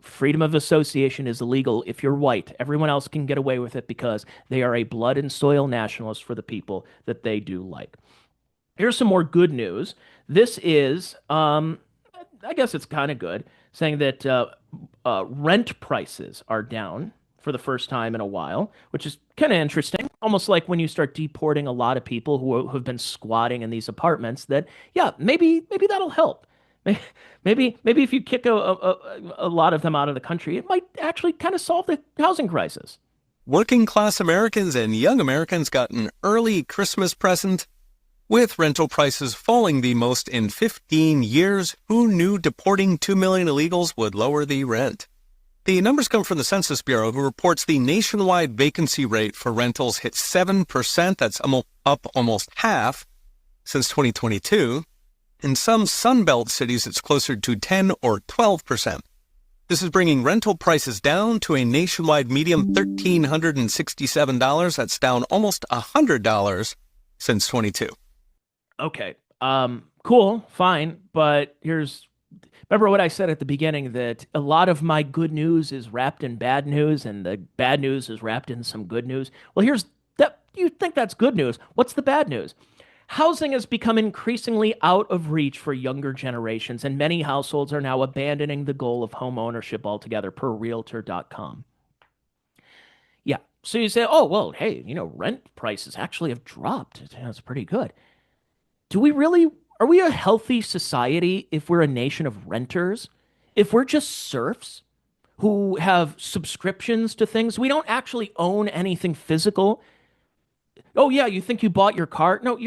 freedom of association is illegal if you're white. Everyone else can get away with it because they are a blood and soil nationalist for the people that they do like. Here's some more good news. This is, I guess it's kind of good, saying that rent prices are down for the first time in a while, which is kind of interesting. Almost like when you start deporting a lot of people who have been squatting in these apartments. That maybe that'll help. Maybe if you kick a lot of them out of the country, it might actually kind of solve the housing crisis. Working class Americans and young Americans got an early Christmas present. With rental prices falling the most in 15 years, who knew deporting 2 million illegals would lower the rent? The numbers come from the Census Bureau, who reports the nationwide vacancy rate for rentals hit 7%. That's up almost half since 2022. In some Sunbelt cities, it's closer to 10 or 12%. This is bringing rental prices down to a nationwide median $1,367. That's down almost $100 since 22. Okay. Cool. Fine. But remember what I said at the beginning, that a lot of my good news is wrapped in bad news and the bad news is wrapped in some good news. Well, here's that. You think that's good news. What's the bad news? Housing has become increasingly out of reach for younger generations, and many households are now abandoning the goal of home ownership altogether, per Realtor.com. Yeah. So you say, oh, well, hey, rent prices actually have dropped. That's pretty good. Are Are we a healthy society if we're a nation of renters? If we're just serfs who have subscriptions to things? We don't actually own anything physical. Oh yeah, you think you bought your car? No,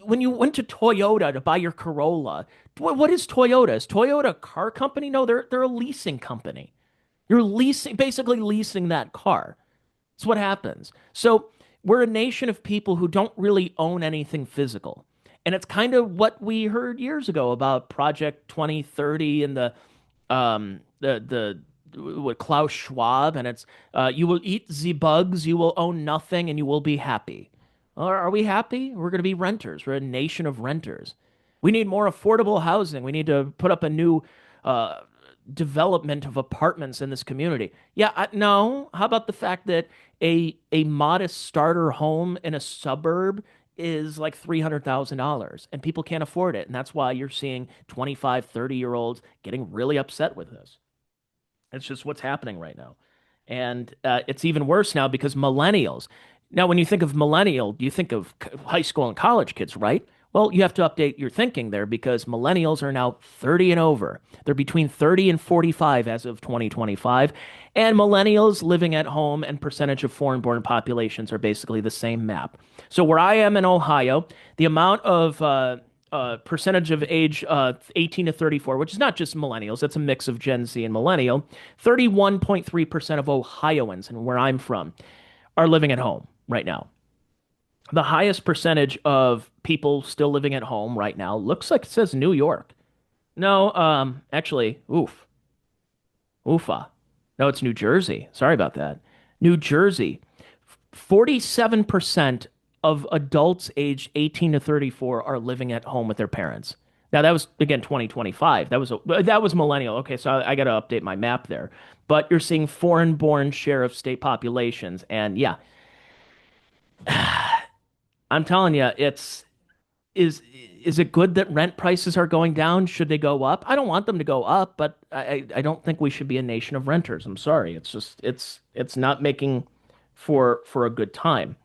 when you went to Toyota to buy your Corolla, what is Toyota? Is Toyota a car company? No, they're a leasing company. You're basically leasing that car. That's what happens. So we're a nation of people who don't really own anything physical. And it's kind of what we heard years ago about Project 2030 and the with Klaus Schwab, and it's you will eat the bugs, you will own nothing, and you will be happy. Are we happy? We're going to be renters. We're a nation of renters. We need more affordable housing. We need to put up a new uh, development of apartments in this community. Yeah, no. How about the fact that a modest starter home in a suburb is like $300,000 and people can't afford it. And that's why you're seeing 25, 30-year-olds getting really upset with this. It's just what's happening right now. And it's even worse now because millennials. Now, when you think of millennial, you think of high school and college kids, right? Well, you have to update your thinking there because millennials are now 30 and over. They're between 30 and 45 as of 2025. And millennials living at home and percentage of foreign born populations are basically the same map. So, where I am in Ohio, the amount of percentage of age 18 to 34, which is not just millennials, it's a mix of Gen Z and millennial, 31.3% of Ohioans, and where I'm from, are living at home right now. The highest percentage of people still living at home right now looks like it says New York. No, actually, oofa. No, it's New Jersey. Sorry about that. New Jersey, 47% of adults aged 18 to 34 are living at home with their parents. Now that was again 2025. That was millennial. Okay, so I got to update my map there. But you're seeing foreign-born share of state populations, and yeah, I'm telling you, is is it good that rent prices are going down? Should they go up? I don't want them to go up, but I don't think we should be a nation of renters. I'm sorry. It's just it's not making for a good time.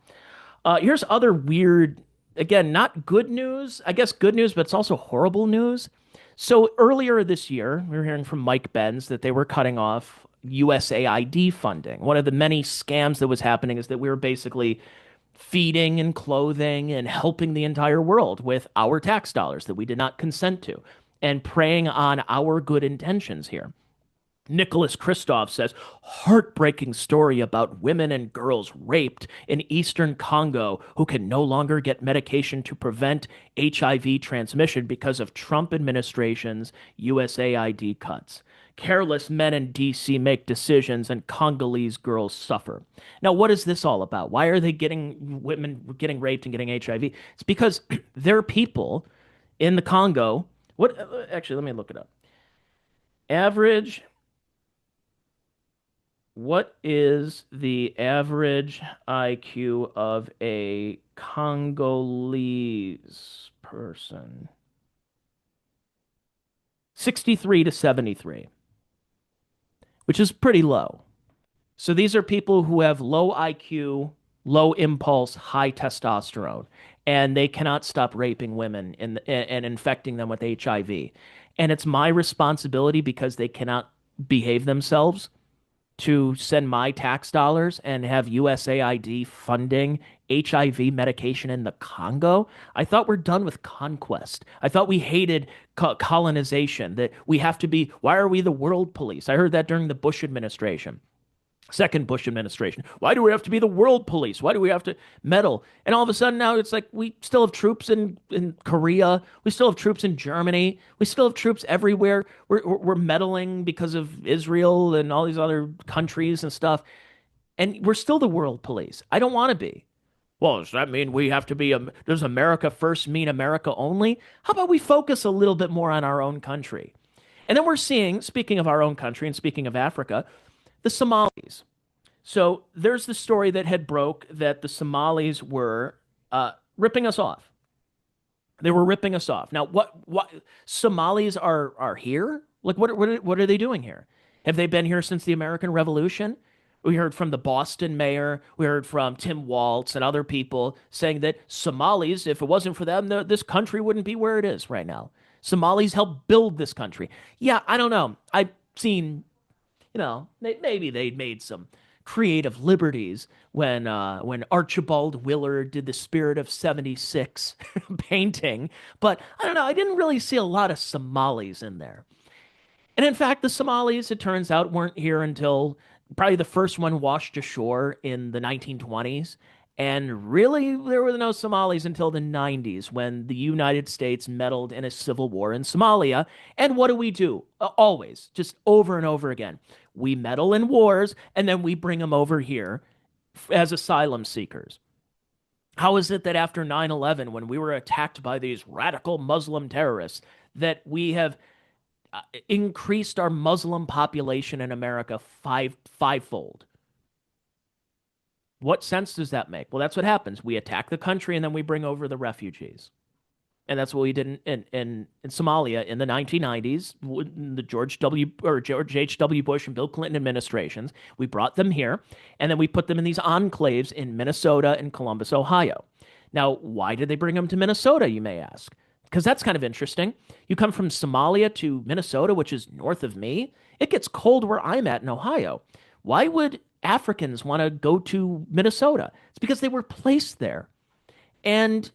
Here's other weird, again, not good news. I guess good news, but it's also horrible news. So earlier this year, we were hearing from Mike Benz that they were cutting off USAID funding. One of the many scams that was happening is that we were basically feeding and clothing and helping the entire world with our tax dollars that we did not consent to and preying on our good intentions here. Nicholas Kristof says, heartbreaking story about women and girls raped in eastern Congo who can no longer get medication to prevent HIV transmission because of Trump administration's USAID cuts. Careless men in DC make decisions and Congolese girls suffer. Now, what is this all about? Why are they getting women getting raped and getting HIV? It's because they're people in the Congo. What actually, let me look it up. Average What is the average IQ of a Congolese person? 63 to 73, which is pretty low. So these are people who have low IQ, low impulse, high testosterone, and they cannot stop raping women and infecting them with HIV. And it's my responsibility because they cannot behave themselves to send my tax dollars and have USAID funding HIV medication in the Congo. I thought we're done with conquest. I thought we hated colonization, that we have to be, why are we the world police? I heard that during the Bush administration. Second Bush administration. Why do we have to be the world police? Why do we have to meddle? And all of a sudden now it's like we still have troops in Korea. We still have troops in Germany. We still have troops everywhere. We're meddling because of Israel and all these other countries and stuff. And we're still the world police. I don't want to be. Well, does that mean we have to be, does America first mean America only? How about we focus a little bit more on our own country? And then we're seeing, speaking of our own country and speaking of Africa, the Somalis. So there's the story that had broke that the Somalis were ripping us off. They were ripping us off. Now, what Somalis are here? Like, what are they doing here? Have they been here since the American Revolution? We heard from the Boston mayor. We heard from Tim Walz and other people saying that Somalis, if it wasn't for them, this country wouldn't be where it is right now. Somalis helped build this country. Yeah, I don't know. I've seen, maybe they made some creative liberties when Archibald Willard did the Spirit of 76 painting, but I don't know. I didn't really see a lot of Somalis in there. And in fact, the Somalis, it turns out, weren't here until probably the first one washed ashore in the 1920s. And really, there were no Somalis until the 90s when the United States meddled in a civil war in Somalia. And what do? Always, just over and over again. We meddle in wars and then we bring them over here as asylum seekers. How is it that after 9/11, when we were attacked by these radical Muslim terrorists, that we have increased our Muslim population in America fivefold? What sense does that make? Well, that's what happens. We attack the country and then we bring over the refugees. And that's what we did in Somalia in the 1990s, the George H.W. Bush and Bill Clinton administrations. We brought them here, and then we put them in these enclaves in Minnesota and Columbus, Ohio. Now, why did they bring them to Minnesota, you may ask? Because that's kind of interesting. You come from Somalia to Minnesota, which is north of me. It gets cold where I'm at in Ohio. Why would Africans want to go to Minnesota? It's because they were placed there. And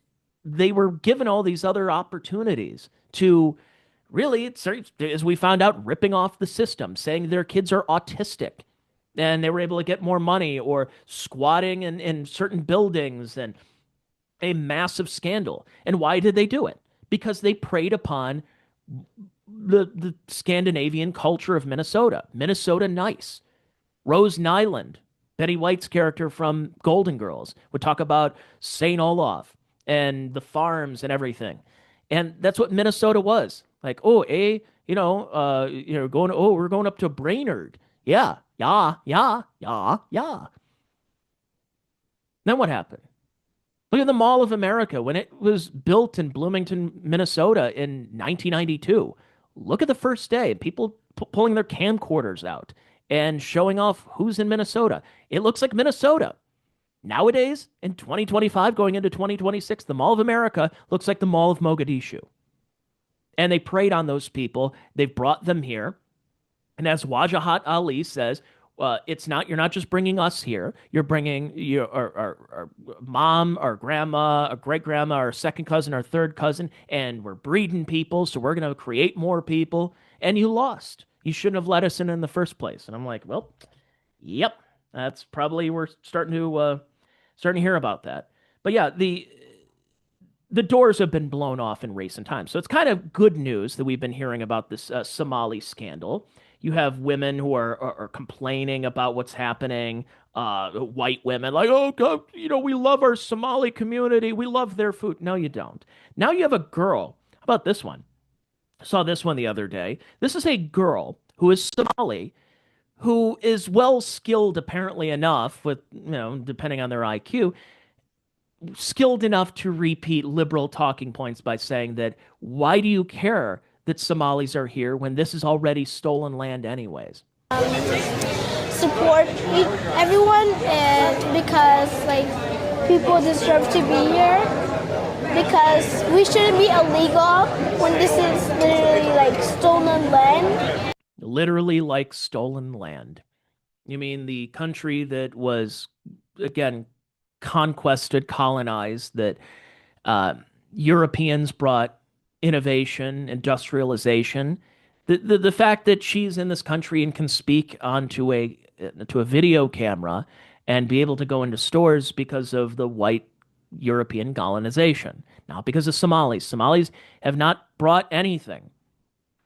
they were given all these other opportunities to really, as we found out, ripping off the system, saying their kids are autistic. And they were able to get more money, or squatting in certain buildings, and a massive scandal. And why did they do it? Because they preyed upon the Scandinavian culture of Minnesota. Minnesota nice. Rose Nyland, Betty White's character from Golden Girls, would talk about St. Olaf and the farms and everything. And that's what Minnesota was. Like, we're going up to Brainerd. Yeah. Then what happened? Look at the Mall of America when it was built in Bloomington, Minnesota in 1992. Look at the first day, people pulling their camcorders out and showing off who's in Minnesota. It looks like Minnesota. Nowadays, in 2025, going into 2026, the Mall of America looks like the Mall of Mogadishu. And they preyed on those people. They've brought them here. And as Wajahat Ali says, you're not just bringing us here. You're bringing our mom, our grandma, our great grandma, our second cousin, our third cousin, and we're breeding people. So we're going to create more people. And you lost. You shouldn't have let us in the first place. And I'm like, well, yep, that's probably, we're starting to hear about that. But yeah, the doors have been blown off in recent times. So it's kind of good news that we've been hearing about this Somali scandal. You have women who are complaining about what's happening. White women like, oh, God, we love our Somali community. We love their food. No, you don't. Now you have a girl. How about this one? I saw this one the other day. This is a girl who is Somali, who is well skilled, apparently enough, with, depending on their IQ, skilled enough to repeat liberal talking points by saying that, why do you care that Somalis are here when this is already stolen land anyways? Support everyone, and because people deserve to be here, because we shouldn't be illegal when this is literally stolen land. Literally like stolen land. You mean the country that was, again, conquested, colonized, that Europeans brought innovation, industrialization. The fact that she's in this country and can speak onto a video camera and be able to go into stores because of the white European colonization, not because of Somalis. Somalis have not brought anything.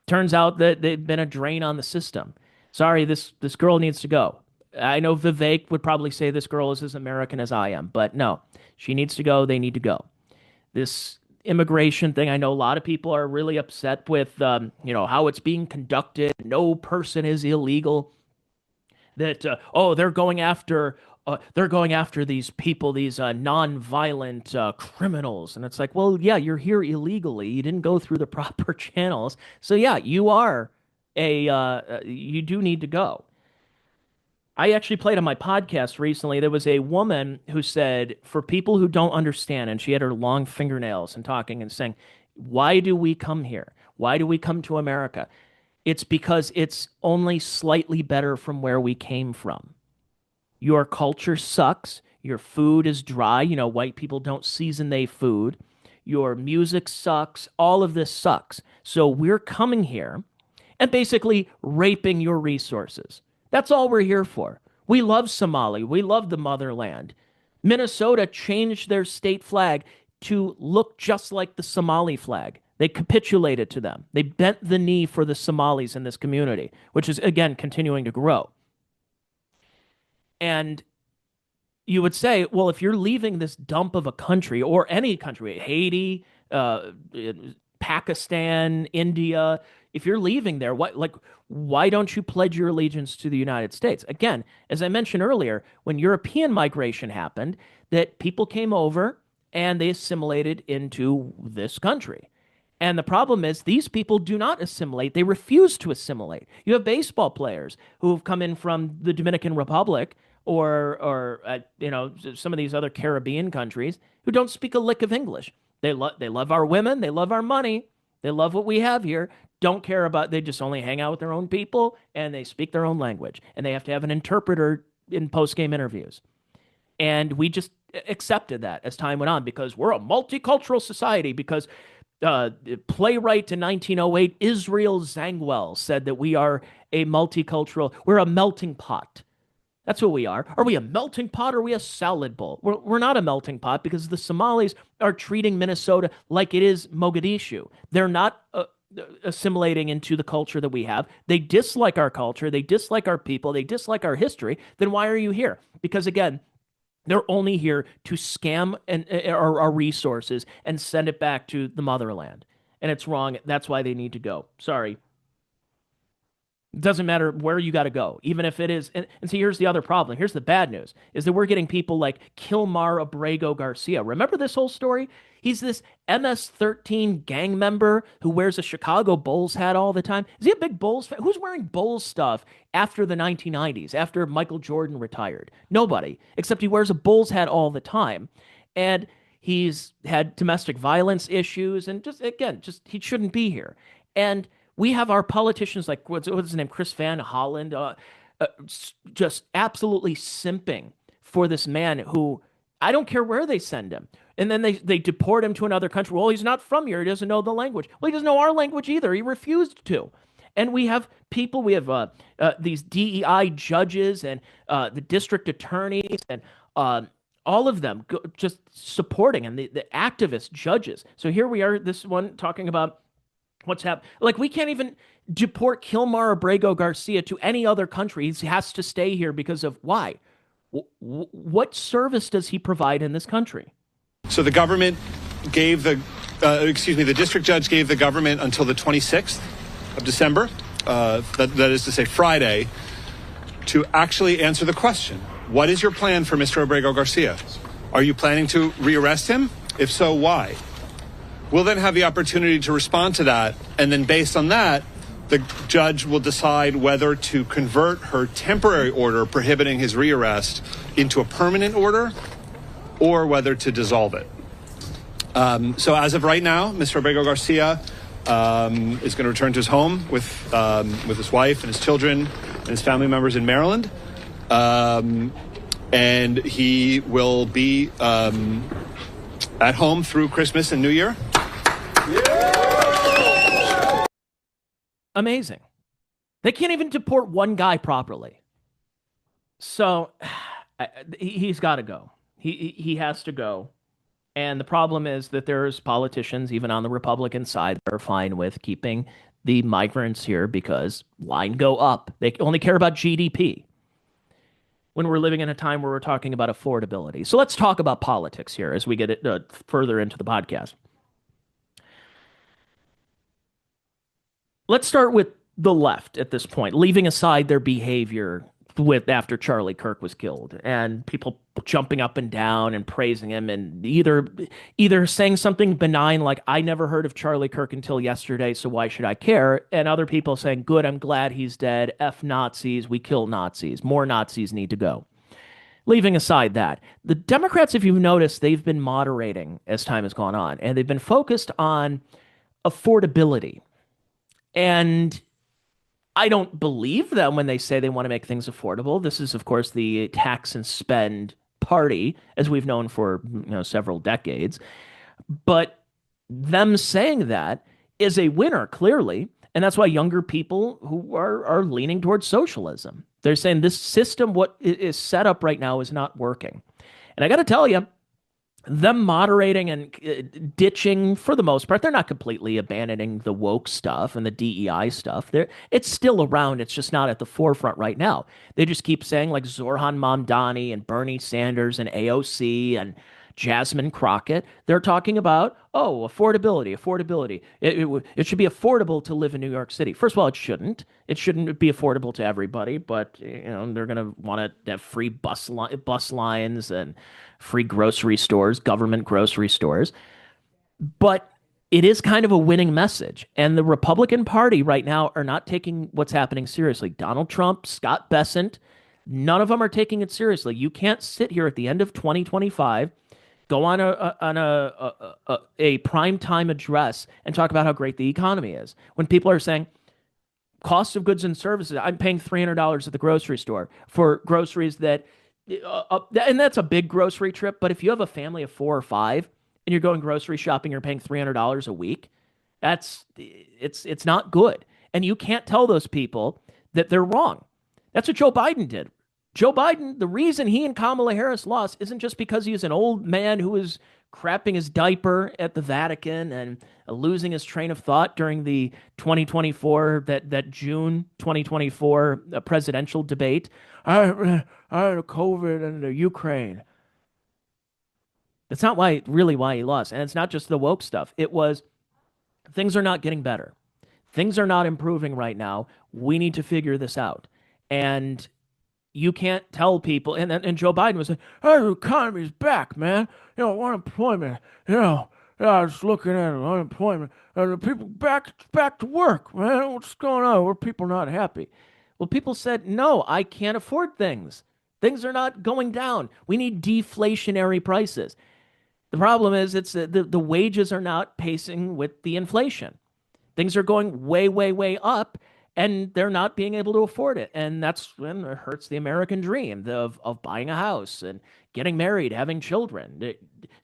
Turns out that they've been a drain on the system. Sorry, this girl needs to go. I know Vivek would probably say this girl is as American as I am, but no, she needs to go. They need to go. This immigration thing, I know a lot of people are really upset with, how it's being conducted. No person is illegal. That they're going after these people, these non-violent criminals, and it's like, well, yeah, you're here illegally. You didn't go through the proper channels, so yeah, you do need to go. I actually played on my podcast recently. There was a woman who said, for people who don't understand, and she had her long fingernails and talking and saying, why do we come here? Why do we come to America? It's because it's only slightly better from where we came from. Your culture sucks. Your food is dry. You know, white people don't season their food. Your music sucks. All of this sucks. So we're coming here and basically raping your resources. That's all we're here for. We love Somali. We love the motherland. Minnesota changed their state flag to look just like the Somali flag. They capitulated to them. They bent the knee for the Somalis in this community, which is, again, continuing to grow. And you would say, well, if you're leaving this dump of a country or any country, Haiti, Pakistan, India, if you're leaving there, why don't you pledge your allegiance to the United States? Again, as I mentioned earlier, when European migration happened, that people came over and they assimilated into this country. And the problem is these people do not assimilate. They refuse to assimilate. You have baseball players who have come in from the Dominican Republic or some of these other Caribbean countries who don't speak a lick of English. They love our women, they love our money, they love what we have here. Don't care about, they just only hang out with their own people and they speak their own language. And they have to have an interpreter in post-game interviews. And we just accepted that as time went on because we're a multicultural society, because playwright in 1908, Israel Zangwill, said that we are we're a melting pot. That's what we are. Are we a melting pot or are we a salad bowl? We're not a melting pot because the Somalis are treating Minnesota like it is Mogadishu. They're not assimilating into the culture that we have. They dislike our culture. They dislike our people. They dislike our history. Then why are you here? Because again, they're only here to scam our resources and send it back to the motherland. And it's wrong. That's why they need to go. Sorry. It doesn't matter where you got to go, even if it is. And see, here's the other problem. Here's the bad news, is that we're getting people like Kilmar Abrego Garcia. Remember this whole story? He's this MS-13 gang member who wears a Chicago Bulls hat all the time. Is he a big Bulls fan? Who's wearing Bulls stuff after the 1990s, after Michael Jordan retired? Nobody, except he wears a Bulls hat all the time. And he's had domestic violence issues and just he shouldn't be here. And we have our politicians like, what's his name, Chris Van Holland, just absolutely simping for this man who, I don't care where they send him. And then they deport him to another country. Well, he's not from here. He doesn't know the language. Well, he doesn't know our language either. He refused to. And we have people, we have these DEI judges and the district attorneys and all of them just supporting, and the activist judges. So here we are, this one talking about what's happened. Like, we can't even deport Kilmar Abrego Garcia to any other country. He has to stay here because of why? What service does he provide in this country? So the government gave the district judge gave the government until the 26th of December, that is to say Friday, to actually answer the question. What is your plan for Mr. Abrego Garcia? Are you planning to rearrest him? If so, why? We'll then have the opportunity to respond to that, and then based on that, the judge will decide whether to convert her temporary order prohibiting his rearrest into a permanent order or whether to dissolve it. So as of right now, Mr. Abrego Garcia is going to return to his home with his wife and his children and his family members in Maryland. And he will be at home through Christmas and New Year. Amazing. They can't even deport one guy properly. So he's got to go. He has to go. And the problem is that there's politicians, even on the Republican side, that are fine with keeping the migrants here because line go up. They only care about GDP when we're living in a time where we're talking about affordability. So let's talk about politics here as we get further into the podcast. Let's start with the left at this point, leaving aside their behavior with after Charlie Kirk was killed, and people jumping up and down and praising him, and either saying something benign like I never heard of Charlie Kirk until yesterday, so why should I care? And other people saying, good, I'm glad he's dead. F Nazis, we kill Nazis. More Nazis need to go. Leaving aside that, the Democrats, if you've noticed, they've been moderating as time has gone on, and they've been focused on affordability. And I don't believe them when they say they want to make things affordable. This is, of course, the tax and spend party, as we've known for several decades. But them saying that is a winner, clearly. And that's why younger people who are leaning towards socialism. They're saying this system, what is set up right now, is not working. And I got to tell you, them moderating and ditching for the most part, they're not completely abandoning the woke stuff and the DEI stuff. It's still around. It's just not at the forefront right now. They just keep saying like Zoran Mamdani and Bernie Sanders and AOC and Jasmine Crockett. They're talking about, affordability, affordability. It should be affordable to live in New York City. First of all, it shouldn't. It shouldn't be affordable to everybody, but they're going to want to have free bus lines and free grocery stores, government grocery stores. But it is kind of a winning message. And the Republican Party right now are not taking what's happening seriously. Donald Trump, Scott Bessent, none of them are taking it seriously. You can't sit here at the end of 2025, go on a primetime address and talk about how great the economy is when people are saying cost of goods and services. I'm paying $300 at the grocery store for groceries that, and that's a big grocery trip. But if you have a family of 4 or 5 and you're going grocery shopping, you're paying $300 a week. It's not good. And you can't tell those people that they're wrong. That's what Joe Biden did. Joe Biden, the reason he and Kamala Harris lost isn't just because he's an old man who was crapping his diaper at the Vatican and losing his train of thought during the 2024, that June 2024 presidential debate. I had COVID in the Ukraine. That's not really why he lost. And it's not just the woke stuff. It was things are not getting better. Things are not improving right now. We need to figure this out. And you can't tell people, and Joe Biden was like, "Oh, the economy's back, man. Unemployment. I was looking at unemployment, and the people back to work, man. What's going on? Were people not happy?" Well, people said, "No, I can't afford things. Things are not going down. We need deflationary prices." The problem is, it's the wages are not pacing with the inflation. Things are going way, way, way up, and they're not being able to afford it. And that's when it hurts the American dream of buying a house and getting married, having children. There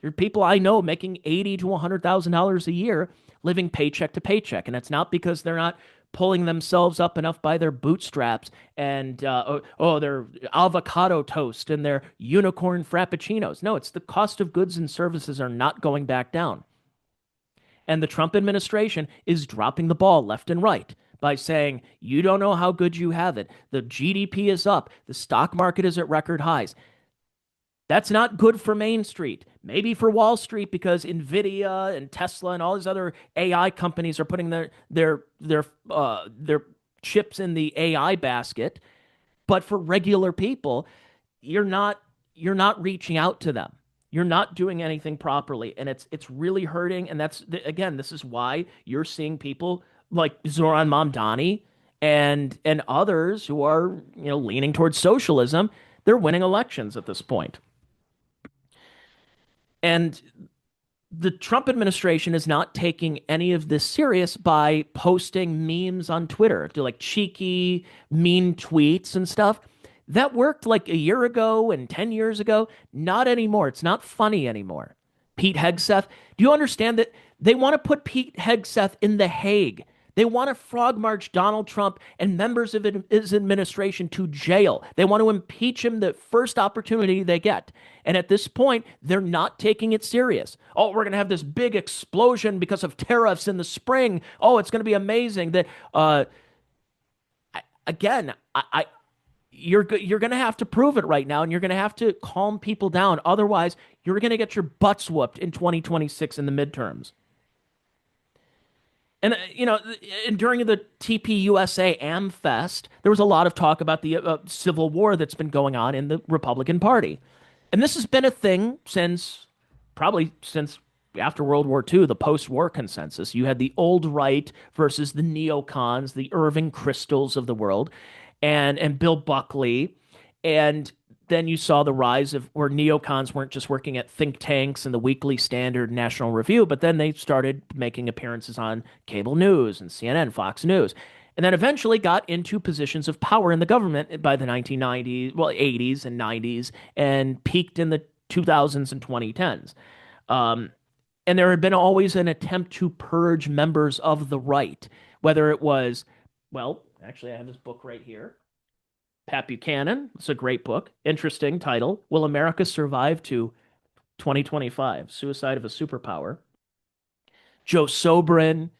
are people I know making $80,000 to $100,000 a year, living paycheck to paycheck. And it's not because they're not pulling themselves up enough by their bootstraps and, their avocado toast and their unicorn frappuccinos. No, it's the cost of goods and services are not going back down. And the Trump administration is dropping the ball left and right by saying, you don't know how good you have it. The GDP is up. The stock market is at record highs. That's not good for Main Street. Maybe for Wall Street, because Nvidia and Tesla and all these other AI companies are putting their chips in the AI basket. But for regular people, you're not reaching out to them. You're not doing anything properly, and it's really hurting. And this is why you're seeing people like Zoran Mamdani and others who are leaning towards socialism. They're winning elections at this point. And the Trump administration is not taking any of this serious by posting memes on Twitter, do like cheeky, mean tweets and stuff. That worked like a year ago and 10 years ago. Not anymore. It's not funny anymore. Pete Hegseth. Do you understand that they want to put Pete Hegseth in The Hague? They want to frog march Donald Trump and members of his administration to jail. They want to impeach him the first opportunity they get. And at this point, they're not taking it serious. Oh, we're going to have this big explosion because of tariffs in the spring. Oh, it's going to be amazing. That you're going to have to prove it right now, and you're going to have to calm people down. Otherwise, you're going to get your butts whooped in 2026 in the midterms. And and during the TPUSA AmFest, there was a lot of talk about the civil war that's been going on in the Republican Party. And this has been a thing probably since after World War II, the post-war consensus. You had the old right versus the neocons, the Irving Kristols of the world, and Bill Buckley. And then you saw the rise of where neocons weren't just working at think tanks and the Weekly Standard, National Review, but then they started making appearances on cable news and CNN, Fox News, and then eventually got into positions of power in the government by the 1990s, well, 80s and 90s, and peaked in the 2000s and 2010s. And there had been always an attempt to purge members of the right, whether it was, well, actually, I have this book right here. Pat Buchanan. It's a great book. Interesting title. Will America Survive to 2025? Suicide of a Superpower. Joe Sobran,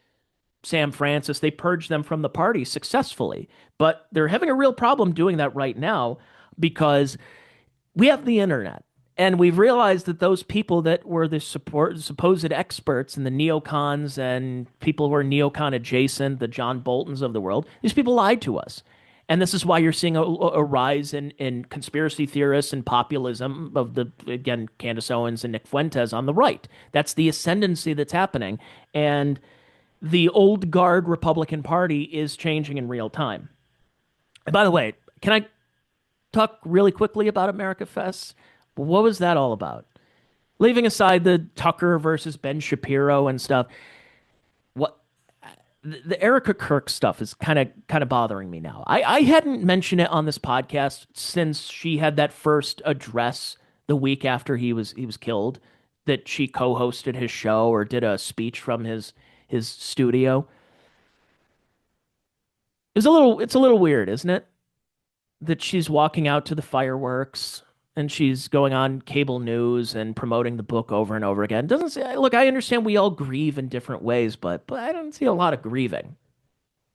Sam Francis, they purged them from the party successfully. But they're having a real problem doing that right now because we have the internet. And we've realized that those people that were the supposed experts and the neocons and people who are neocon adjacent, the John Boltons of the world, these people lied to us. And this is why you're seeing a rise in conspiracy theorists and populism of again, Candace Owens and Nick Fuentes on the right. That's the ascendancy that's happening. And the old guard Republican Party is changing in real time. And by the way, can I talk really quickly about America Fest? What was that all about? Leaving aside the Tucker versus Ben Shapiro and stuff, what the Erica Kirk stuff is kind of bothering me now. I hadn't mentioned it on this podcast since she had that first address the week after he was killed, that she co-hosted his show or did a speech from his studio. It's a little weird, isn't it? That she's walking out to the fireworks and she's going on cable news and promoting the book over and over again. Doesn't say, look, I understand we all grieve in different ways, but I don't see a lot of grieving.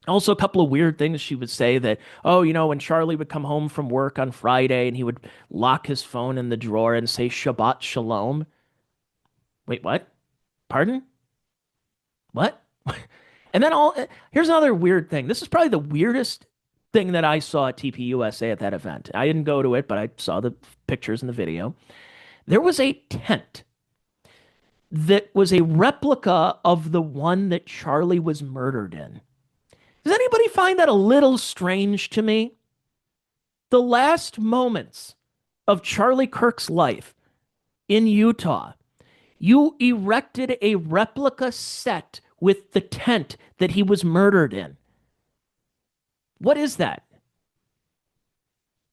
Also, a couple of weird things she would say that, oh, when Charlie would come home from work on Friday and he would lock his phone in the drawer and say Shabbat Shalom. Wait, what? Pardon? What? And then here's another weird thing. This is probably the weirdest thing that I saw at TPUSA at that event. I didn't go to it, but I saw the pictures and the video. There was a tent that was a replica of the one that Charlie was murdered in. Does anybody find that a little strange to me? The last moments of Charlie Kirk's life in Utah, you erected a replica set with the tent that he was murdered in. What is that?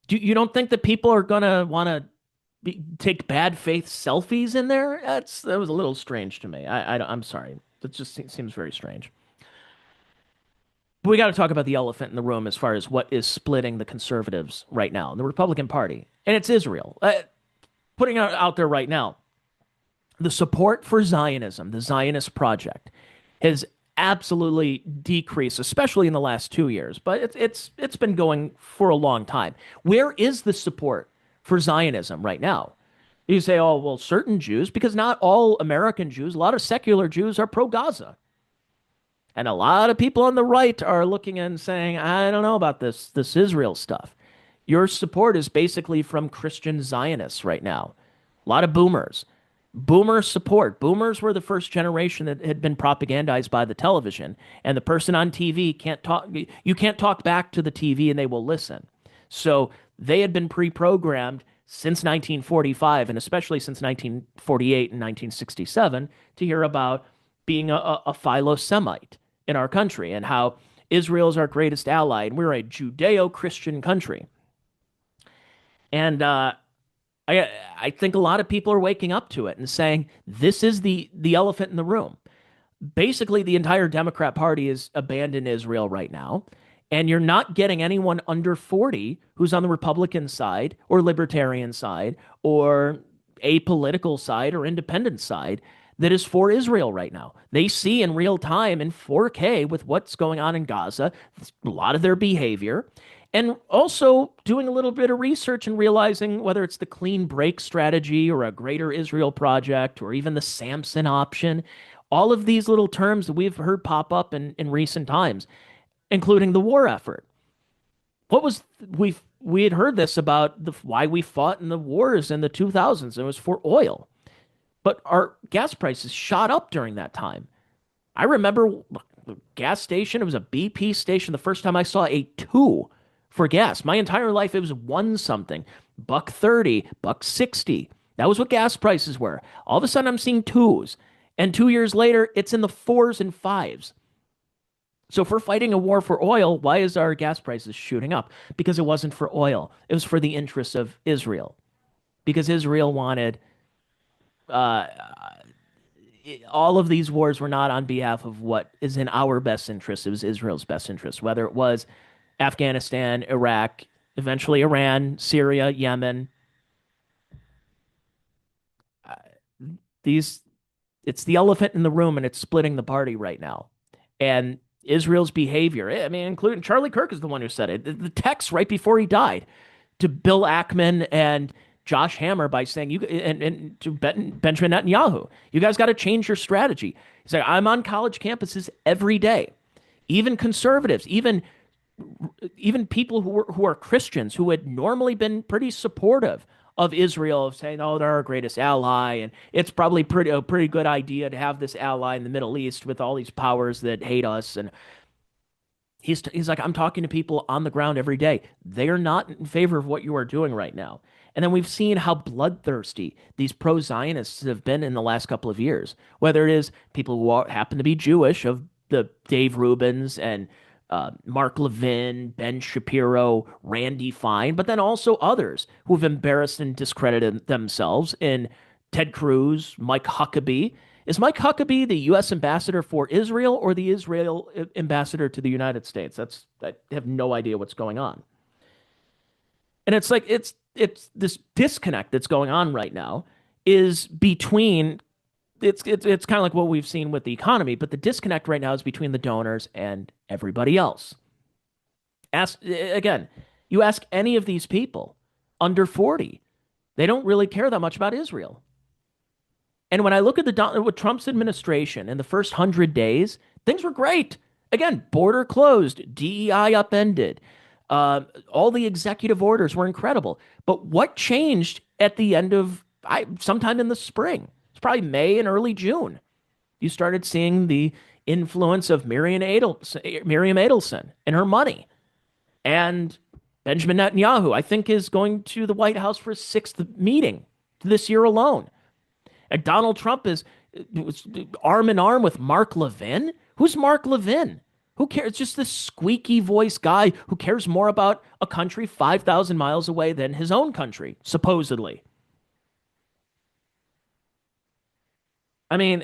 You don't think that people are going to want to take bad faith selfies in there? That was a little strange to me. I'm sorry. That just seems very strange. But we got to talk about the elephant in the room as far as what is splitting the conservatives right now, the Republican Party, and it's Israel. Putting it out there right now, the support for Zionism, the Zionist project, has absolutely decreased, especially in the last 2 years. But it's been going for a long time. Where is the support for Zionism right now? You say, oh, well, certain Jews, because not all American Jews, a lot of secular Jews are pro-Gaza. And a lot of people on the right are looking and saying, I don't know about this Israel stuff. Your support is basically from Christian Zionists right now. A lot of boomers. Boomer support. Boomers were the first generation that had been propagandized by the television. And the person on TV can't talk. You can't talk back to the TV and they will listen. So they had been pre-programmed since 1945, and especially since 1948 and 1967, to hear about being a philo-Semite in our country and how Israel is our greatest ally and we're a Judeo-Christian country. And I think a lot of people are waking up to it and saying this is the elephant in the room. Basically, the entire Democrat Party is abandoned Israel right now, and you're not getting anyone under 40 who's on the Republican side or libertarian side or apolitical side or independent side that is for Israel right now. They see in real time in 4K with what's going on in Gaza, a lot of their behavior, and also doing a little bit of research and realizing whether it's the clean break strategy or a greater Israel project or even the Samson option, All of these little terms that we've heard pop up in recent times, including the war effort. What was we had heard this about why we fought in the wars in the 2000s. It was for oil, but our gas prices shot up during that time. I remember the gas station. It was a BP station. The first time I saw a two for gas, my entire life it was one something, buck 30, buck 60. That was what gas prices were. All of a sudden, I'm seeing twos, and 2 years later, it's in the fours and fives. So if we're fighting a war for oil, why is our gas prices shooting up? Because it wasn't for oil. It was for the interests of Israel. Because Israel wanted uh, all of these wars were not on behalf of what is in our best interest. It was Israel's best interest, whether it was Afghanistan, Iraq, eventually Iran, Syria, Yemen. These, it's the elephant in the room, and it's splitting the party right now. And Israel's behavior, I mean, including Charlie Kirk is the one who said it. The text right before he died to Bill Ackman and Josh Hammer by saying you and to Benjamin Netanyahu, you guys got to change your strategy. He's like, I'm on college campuses every day, even conservatives, even people who are Christians who had normally been pretty supportive of Israel, saying, "Oh, they're our greatest ally, and it's probably a pretty good idea to have this ally in the Middle East with all these powers that hate us." And he's like, "I'm talking to people on the ground every day. They are not in favor of what you are doing right now." And then we've seen how bloodthirsty these pro-Zionists have been in the last couple of years. Whether it is people who happen to be Jewish, of the Dave Rubins and Mark Levin, Ben Shapiro, Randy Fine, but then also others who've embarrassed and discredited themselves in Ted Cruz, Mike Huckabee. Is Mike Huckabee the U.S. ambassador for Israel or the Israel ambassador to the United States? I have no idea what's going on. And it's like it's this disconnect that's going on right now is between it's kind of like what we've seen with the economy, but the disconnect right now is between the donors and everybody else. You ask any of these people under 40, they don't really care that much about Israel. And when I look at with Trump's administration in the first 100 days, things were great. Again, border closed, DEI upended. All the executive orders were incredible. But what changed at the end of sometime in the spring? Probably May and early June, you started seeing the influence of Miriam Adelson and her money. And Benjamin Netanyahu, I think, is going to the White House for his sixth meeting this year alone. And Donald Trump was arm in arm with Mark Levin. Who's Mark Levin? Who cares? It's just this squeaky voice guy who cares more about a country 5,000 miles away than his own country, supposedly. I mean,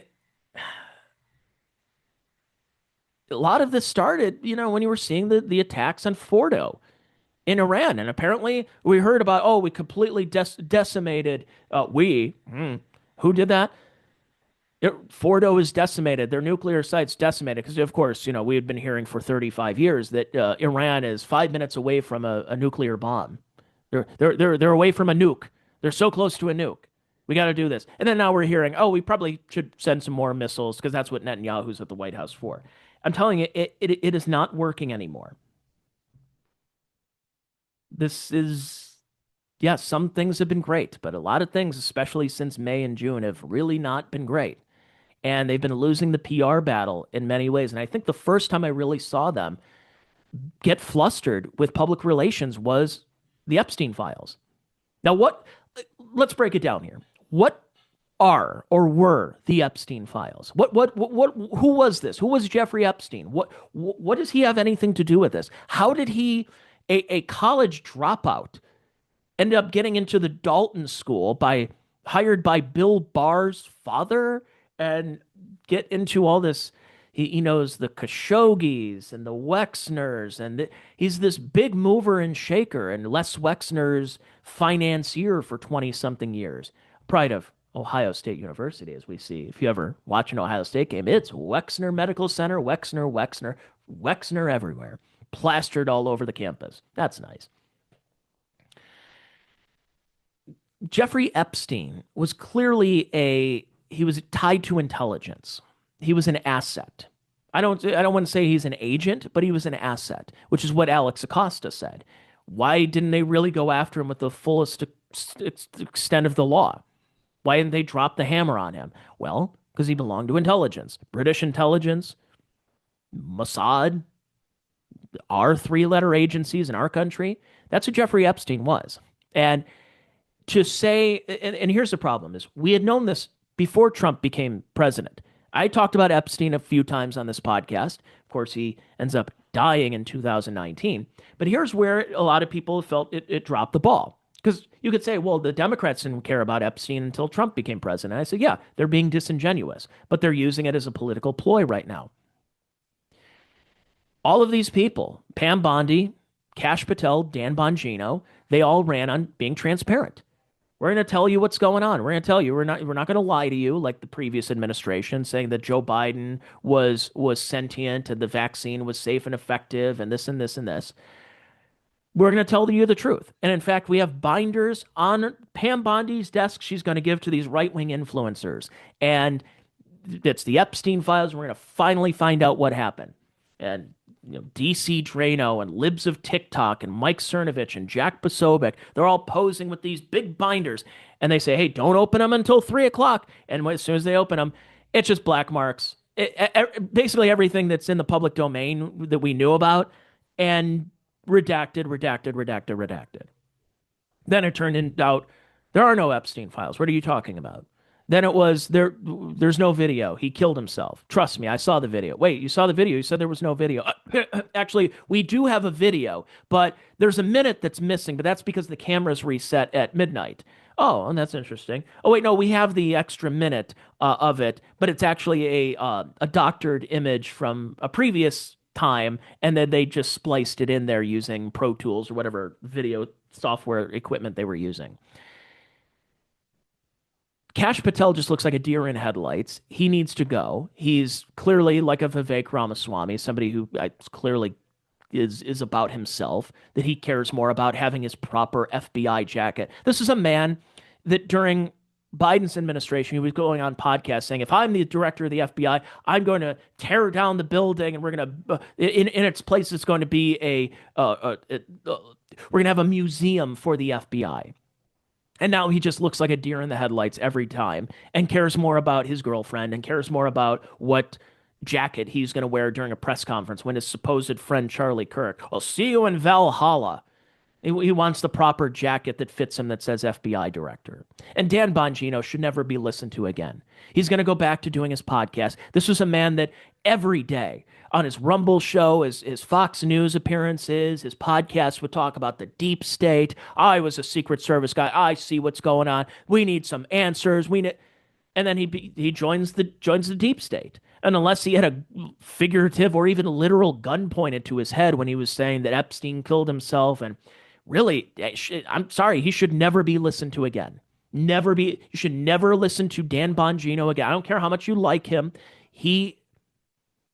a lot of this started, when you were seeing the attacks on Fordo in Iran. And apparently we heard about, oh, we completely decimated, who did that? Fordo is decimated. Their nuclear site's decimated. Because, of course, we had been hearing for 35 years that Iran is 5 minutes away from a nuclear bomb. They're away from a nuke. They're so close to a nuke. We got to do this. And then now we're hearing, oh, we probably should send some more missiles because that's what Netanyahu's at the White House for. I'm telling you, it is not working anymore. This is, yes, some things have been great, but a lot of things, especially since May and June, have really not been great. And they've been losing the PR battle in many ways. And I think the first time I really saw them get flustered with public relations was the Epstein files. Now, let's break it down here. What are or were the Epstein files? Who was this? Who was Jeffrey Epstein? What does he have anything to do with this? How did he, a college dropout, end up getting into the Dalton School hired by Bill Barr's father and get into all this? He knows the Khashoggis and the Wexners, and he's this big mover and shaker, and Les Wexner's financier for 20-something years. Pride of Ohio State University, as we see. If you ever watch an Ohio State game, it's Wexner Medical Center, Wexner everywhere, plastered all over the campus. That's nice. Jeffrey Epstein was clearly he was tied to intelligence. he was an asset. I don't want to say he's an agent, but he was an asset, which is what Alex Acosta said. Why didn't they really go after him with the fullest extent of the law? Why didn't they drop the hammer on him? Well, because he belonged to intelligence, British intelligence, Mossad, our three-letter agencies in our country. That's who Jeffrey Epstein was. And to say, and here's the problem, is we had known this before Trump became president. I talked about Epstein a few times on this podcast. Of course, he ends up dying in 2019. But here's where a lot of people felt it dropped the ball. Because you could say, well, the Democrats didn't care about Epstein until Trump became president. I said, yeah, they're being disingenuous, but they're using it as a political ploy right now. All of these people, Pam Bondi, Kash Patel, Dan Bongino, they all ran on being transparent. We're going to tell you what's going on. We're going to tell you we're not going to lie to you like the previous administration, saying that Joe Biden was sentient and the vaccine was safe and effective and this and this and this. We're going to tell you the truth. And in fact, we have binders on Pam Bondi's desk she's going to give to these right-wing influencers. And it's the Epstein files. We're going to finally find out what happened. And DC Drano and Libs of TikTok and Mike Cernovich and Jack Posobiec, they're all posing with these big binders. And they say, hey, don't open them until 3 o'clock. And as soon as they open them, it's just black marks. Basically everything that's in the public domain that we knew about. And redacted. Then it turned out there are no Epstein files. What are you talking about? Then it was there's no video. He killed himself. Trust me, I saw the video. Wait, you saw the video? You said there was no video. Actually, we do have a video, but there's a minute that's missing, but that's because the camera's reset at midnight. Oh, and that's interesting. Oh, wait, no, we have the extra minute of it, but it's actually a doctored image from a previous time, and then they just spliced it in there using Pro Tools or whatever video software equipment they were using. Kash Patel just looks like a deer in headlights. He needs to go. He's clearly like a Vivek Ramaswamy, somebody who clearly is about himself, that he cares more about having his proper FBI jacket. This is a man that during Biden's administration, he was going on podcasts saying, if I'm the director of the FBI, I'm going to tear down the building and we're going to, in its place, it's going to be we're going to have a museum for the FBI. And now he just looks like a deer in the headlights every time and cares more about his girlfriend and cares more about what jacket he's going to wear during a press conference when his supposed friend Charlie Kirk, I'll see you in Valhalla. He wants the proper jacket that fits him that says FBI director. And Dan Bongino should never be listened to again. He's going to go back to doing his podcast. This was a man that every day on his Rumble show, his Fox News appearances, his podcast would talk about the deep state. I was a Secret Service guy. I see what's going on. We need some answers. And then he joins the deep state. And unless he had a figurative or even literal gun pointed to his head when he was saying that Epstein killed himself, and really, I'm sorry, he should never be listened to again. You should never listen to Dan Bongino again. I don't care how much you like him. He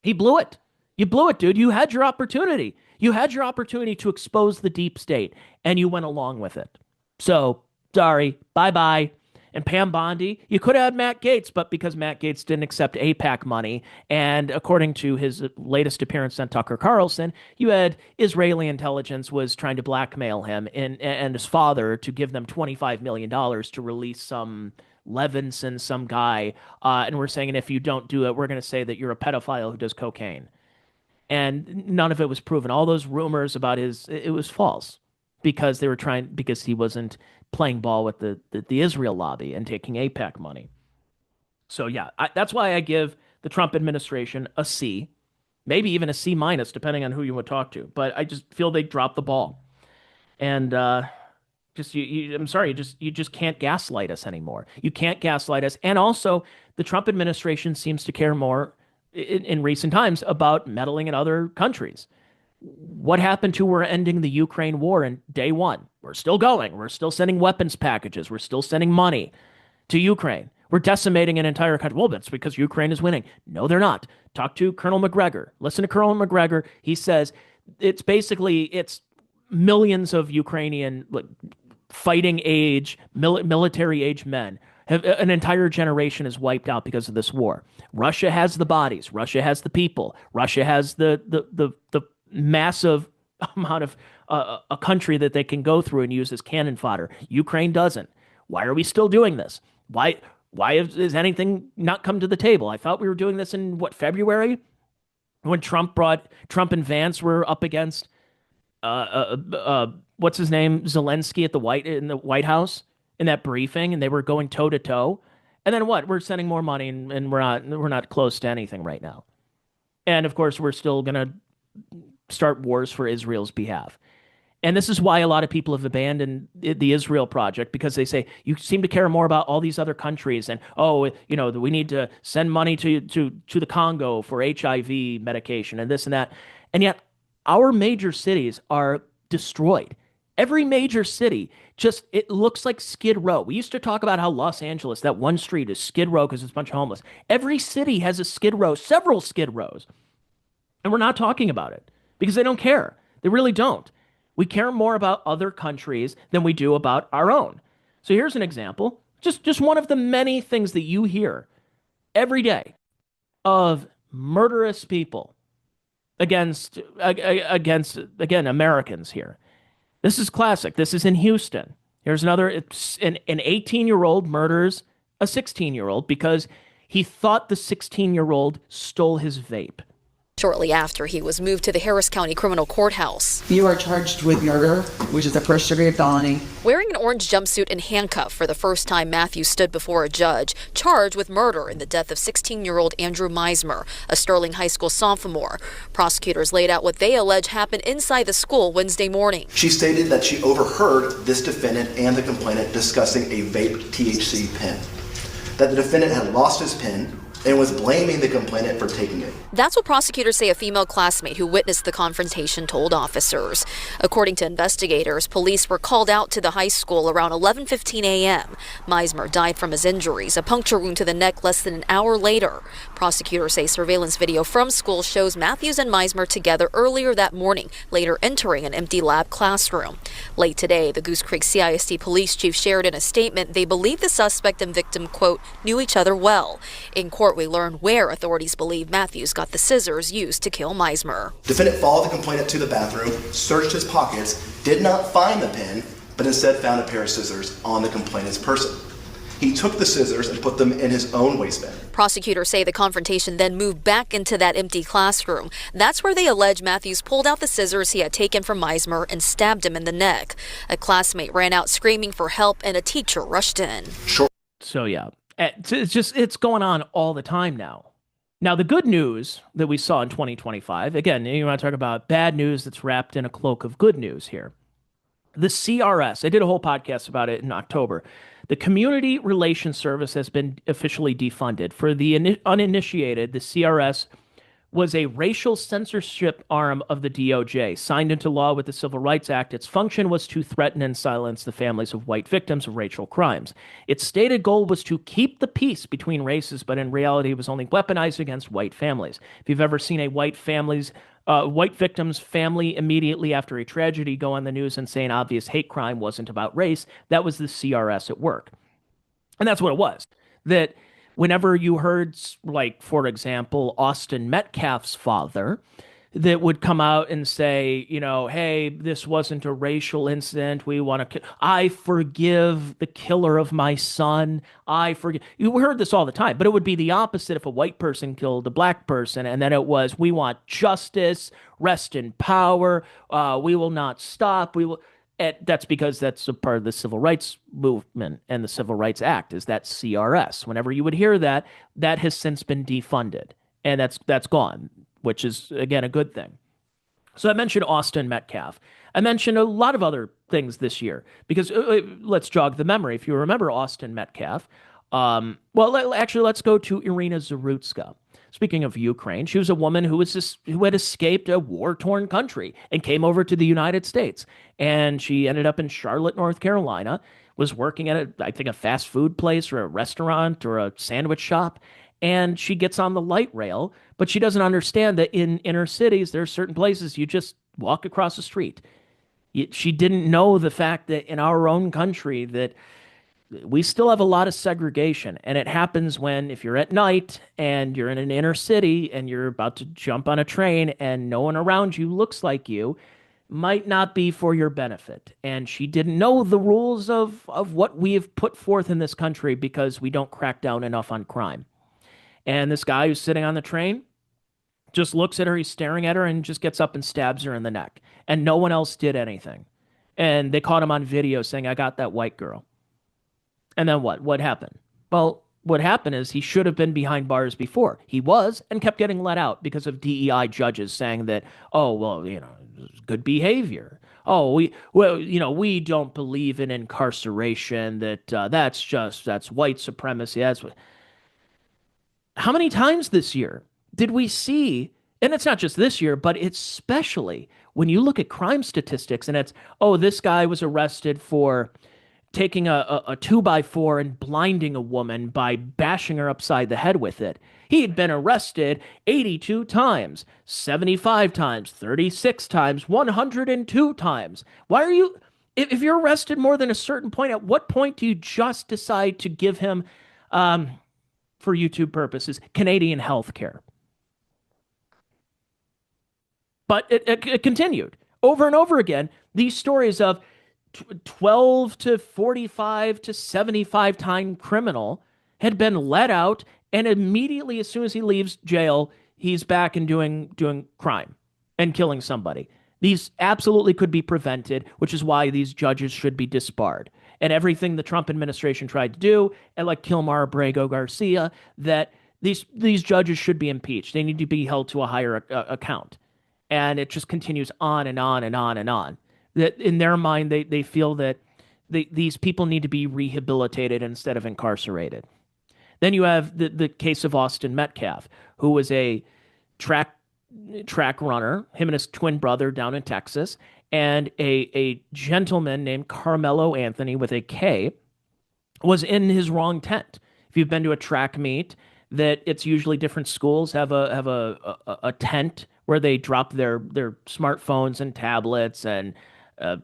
blew it. You blew it, dude. You had your opportunity. You had your opportunity to expose the deep state, and you went along with it. So, sorry. Bye-bye. And Pam Bondi, you could have had Matt Gaetz, but because Matt Gaetz didn't accept AIPAC money, and according to his latest appearance on Tucker Carlson, you had Israeli intelligence was trying to blackmail him and his father to give them $25 million to release some Levinson, some guy, and we're saying, and if you don't do it, we're going to say that you're a pedophile who does cocaine. And none of it was proven. All those rumors about it was false because he wasn't playing ball with the Israel lobby and taking AIPAC money. So yeah, that's why I give the Trump administration a C, maybe even a C minus, depending on who you would talk to. But I just feel they dropped the ball, and I'm sorry, you just can't gaslight us anymore. You can't gaslight us, and also the Trump administration seems to care more in recent times about meddling in other countries. What happened to we're ending the Ukraine war in day one? We're still going. We're still sending weapons packages. We're still sending money to Ukraine. We're decimating an entire country. Well, that's because Ukraine is winning. No, they're not. Talk to Colonel McGregor. Listen to Colonel McGregor. He says it's millions of Ukrainian fighting age, military age men An entire generation is wiped out because of this war. Russia has the bodies. Russia has the people. Russia has the massive amount of a country that they can go through and use as cannon fodder. Ukraine doesn't. Why are we still doing this? Why has anything not come to the table? I thought we were doing this in what, February, when Trump and Vance were up against what's his name, Zelensky in the White House in that briefing, and they were going toe to toe. And then what? We're sending more money, and we're not close to anything right now. And of course, we're still gonna start wars for Israel's behalf. And this is why a lot of people have abandoned the Israel project, because they say you seem to care more about all these other countries, and we need to send money to the Congo for HIV medication and this and that. And yet our major cities are destroyed. Every major city, just, it looks like Skid Row. We used to talk about how Los Angeles, that one street is Skid Row because it's a bunch of homeless. Every city has a Skid Row, several Skid Rows. And we're not talking about it because they don't care. They really don't. We care more about other countries than we do about our own. So here's an example, just one of the many things that you hear every day of murderous people against again, Americans here. This is classic. This is in Houston. Here's another. It's an 18-year-old murders a 16-year-old because he thought the 16-year-old stole his vape. Shortly after, he was moved to the Harris County Criminal Courthouse. You are charged with murder, which is a first-degree felony. Wearing an orange jumpsuit and handcuffed for the first time, Matthew stood before a judge, charged with murder in the death of 16-year-old Andrew Mazur, a Sterling High School sophomore. Prosecutors laid out what they allege happened inside the school Wednesday morning. She stated that she overheard this defendant and the complainant discussing a vape THC pen, that the defendant had lost his pen and was blaming the complainant for taking it. That's what prosecutors say a female classmate who witnessed the confrontation told officers. According to investigators, police were called out to the high school around 11:15 a.m. Mazur died from his injuries, a puncture wound to the neck less than an hour later. Prosecutors say surveillance video from school shows Matthews and Mazur together earlier that morning, later entering an empty lab classroom. Late today, the Goose Creek CISD police chief shared in a statement they believe the suspect and victim, quote, knew each other well. In court, we learned where authorities believe Matthews got the scissors used to kill Mazur. Defendant followed the complainant to the bathroom, searched his pockets, did not find the pen, but instead found a pair of scissors on the complainant's person. He took the scissors and put them in his own waistband. Prosecutors say the confrontation then moved back into that empty classroom. That's where they allege Matthews pulled out the scissors he had taken from Mazur and stabbed him in the neck. A classmate ran out screaming for help and a teacher rushed in. So yeah, it's going on all the time now. Now, the good news that we saw in 2025, again, you want to talk about bad news that's wrapped in a cloak of good news here. The CRS, I did a whole podcast about it in October. The Community Relations Service has been officially defunded. For the uninitiated, the CRS was a racial censorship arm of the DOJ, signed into law with the Civil Rights Act. Its function was to threaten and silence the families of white victims of racial crimes. Its stated goal was to keep the peace between races, but in reality, it was only weaponized against white families. If you've ever seen a white victim's family immediately after a tragedy go on the news and say an obvious hate crime wasn't about race, that was the CRS at work. And that's what it was. That whenever you heard, like, for example, Austin Metcalf's father, that would come out and say, hey, this wasn't a racial incident. I forgive the killer of my son. I forgive. You heard this all the time, but it would be the opposite if a white person killed a black person. And then it was, we want justice, rest in power. We will not stop. We will. And that's because that's a part of the civil rights movement and the Civil Rights Act is that CRS. Whenever you would hear that, that has since been defunded, and that's gone, which is, again, a good thing. So I mentioned Austin Metcalf. I mentioned a lot of other things this year because let's jog the memory. If you remember Austin Metcalf, let's go to Irina Zarutska. Speaking of Ukraine, she was a woman who had escaped a war-torn country and came over to the United States. And she ended up in Charlotte, North Carolina, was working at a fast food place or a restaurant or a sandwich shop. And she gets on the light rail, but she doesn't understand that in inner cities, there are certain places you just walk across the street. She didn't know the fact that in our own country that we still have a lot of segregation, and it happens when if you're at night and you're in an inner city and you're about to jump on a train and no one around you looks like you, might not be for your benefit. And she didn't know the rules of what we have put forth in this country because we don't crack down enough on crime. And this guy who's sitting on the train just looks at her, he's staring at her, and just gets up and stabs her in the neck. And no one else did anything. And they caught him on video saying, I got that white girl. And then what? What happened? Well, what happened is he should have been behind bars before. He was and kept getting let out because of DEI judges saying that, oh, well, good behavior. Oh, we don't believe in incarceration, that's white supremacy. How many times this year did we see, and it's not just this year, but it's especially when you look at crime statistics and it's, oh, this guy was arrested for taking a 2x4 and blinding a woman by bashing her upside the head with it. He had been arrested 82 times, 75 times, 36 times, 102 times. Why are you, if you're arrested more than a certain point, at what point do you just decide to give him, for YouTube purposes, Canadian health care? But it continued over and over again. These stories of 12 to 45 to 75 time criminal had been let out, and immediately as soon as he leaves jail, he's back and doing crime and killing somebody. These absolutely could be prevented, which is why these judges should be disbarred. And everything the Trump administration tried to do, and like Kilmar, Abrego, Garcia, that these judges should be impeached. They need to be held to a higher account. And it just continues on and on and on and on. That in their mind, they feel that these people need to be rehabilitated instead of incarcerated. Then you have the case of Austin Metcalf, who was a track runner, him and his twin brother down in Texas, and a gentleman named Carmelo Anthony with a K was in his wrong tent. If you've been to a track meet, that it's usually different schools have a tent where they drop their smartphones and tablets and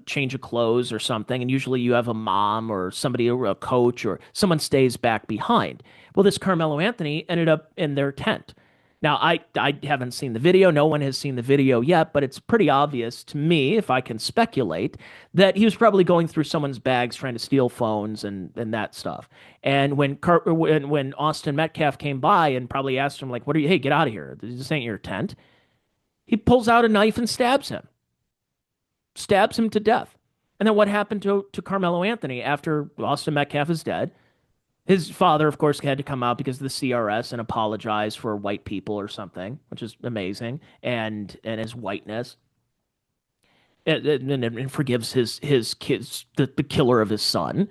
change of clothes or something, and usually you have a mom or somebody, or a coach, or someone stays back behind. Well, this Carmelo Anthony ended up in their tent. Now, I haven't seen the video. No one has seen the video yet, but it's pretty obvious to me, if I can speculate, that he was probably going through someone's bags trying to steal phones and that stuff. And when Austin Metcalf came by and probably asked him, like, hey, get out of here. This ain't your tent. He pulls out a knife and stabs him to death. And then what happened to Carmelo Anthony after Austin Metcalf is dead? His father, of course, had to come out because of the CRS and apologize for white people or something, which is amazing, and his whiteness, and forgives his kids, the killer of his son.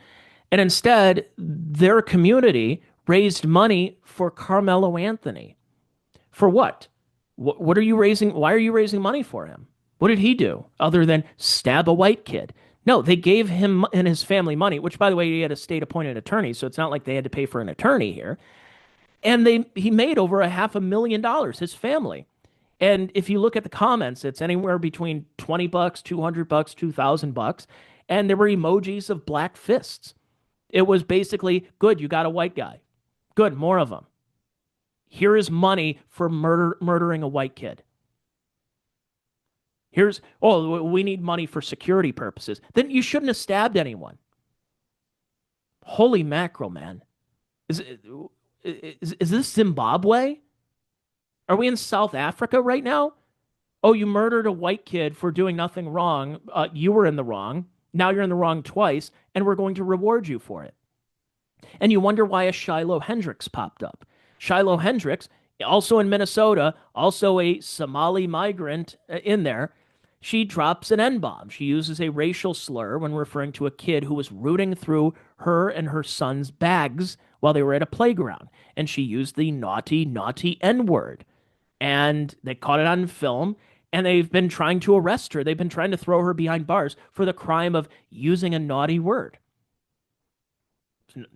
And instead, their community raised money for Carmelo Anthony. For what? What are you raising? Why are you raising money for him? What did he do other than stab a white kid? No, they gave him and his family money, which, by the way, he had a state-appointed attorney, so it's not like they had to pay for an attorney here. And he made over $500,000, his family. And if you look at the comments, it's anywhere between $20, $200, $2,000, and there were emojis of black fists. It was basically, good, you got a white guy. Good, more of them. Here is money for murdering a white kid. We need money for security purposes. Then you shouldn't have stabbed anyone. Holy mackerel, man. Is this Zimbabwe? Are we in South Africa right now? Oh, you murdered a white kid for doing nothing wrong. You were in the wrong. Now you're in the wrong twice, and we're going to reward you for it. And you wonder why a Shiloh Hendricks popped up. Shiloh Hendricks, also in Minnesota, also a Somali migrant in there. She drops an N-bomb. She uses a racial slur when referring to a kid who was rooting through her and her son's bags while they were at a playground. And she used the naughty, naughty N-word. And they caught it on film, and they've been trying to arrest her. They've been trying to throw her behind bars for the crime of using a naughty word.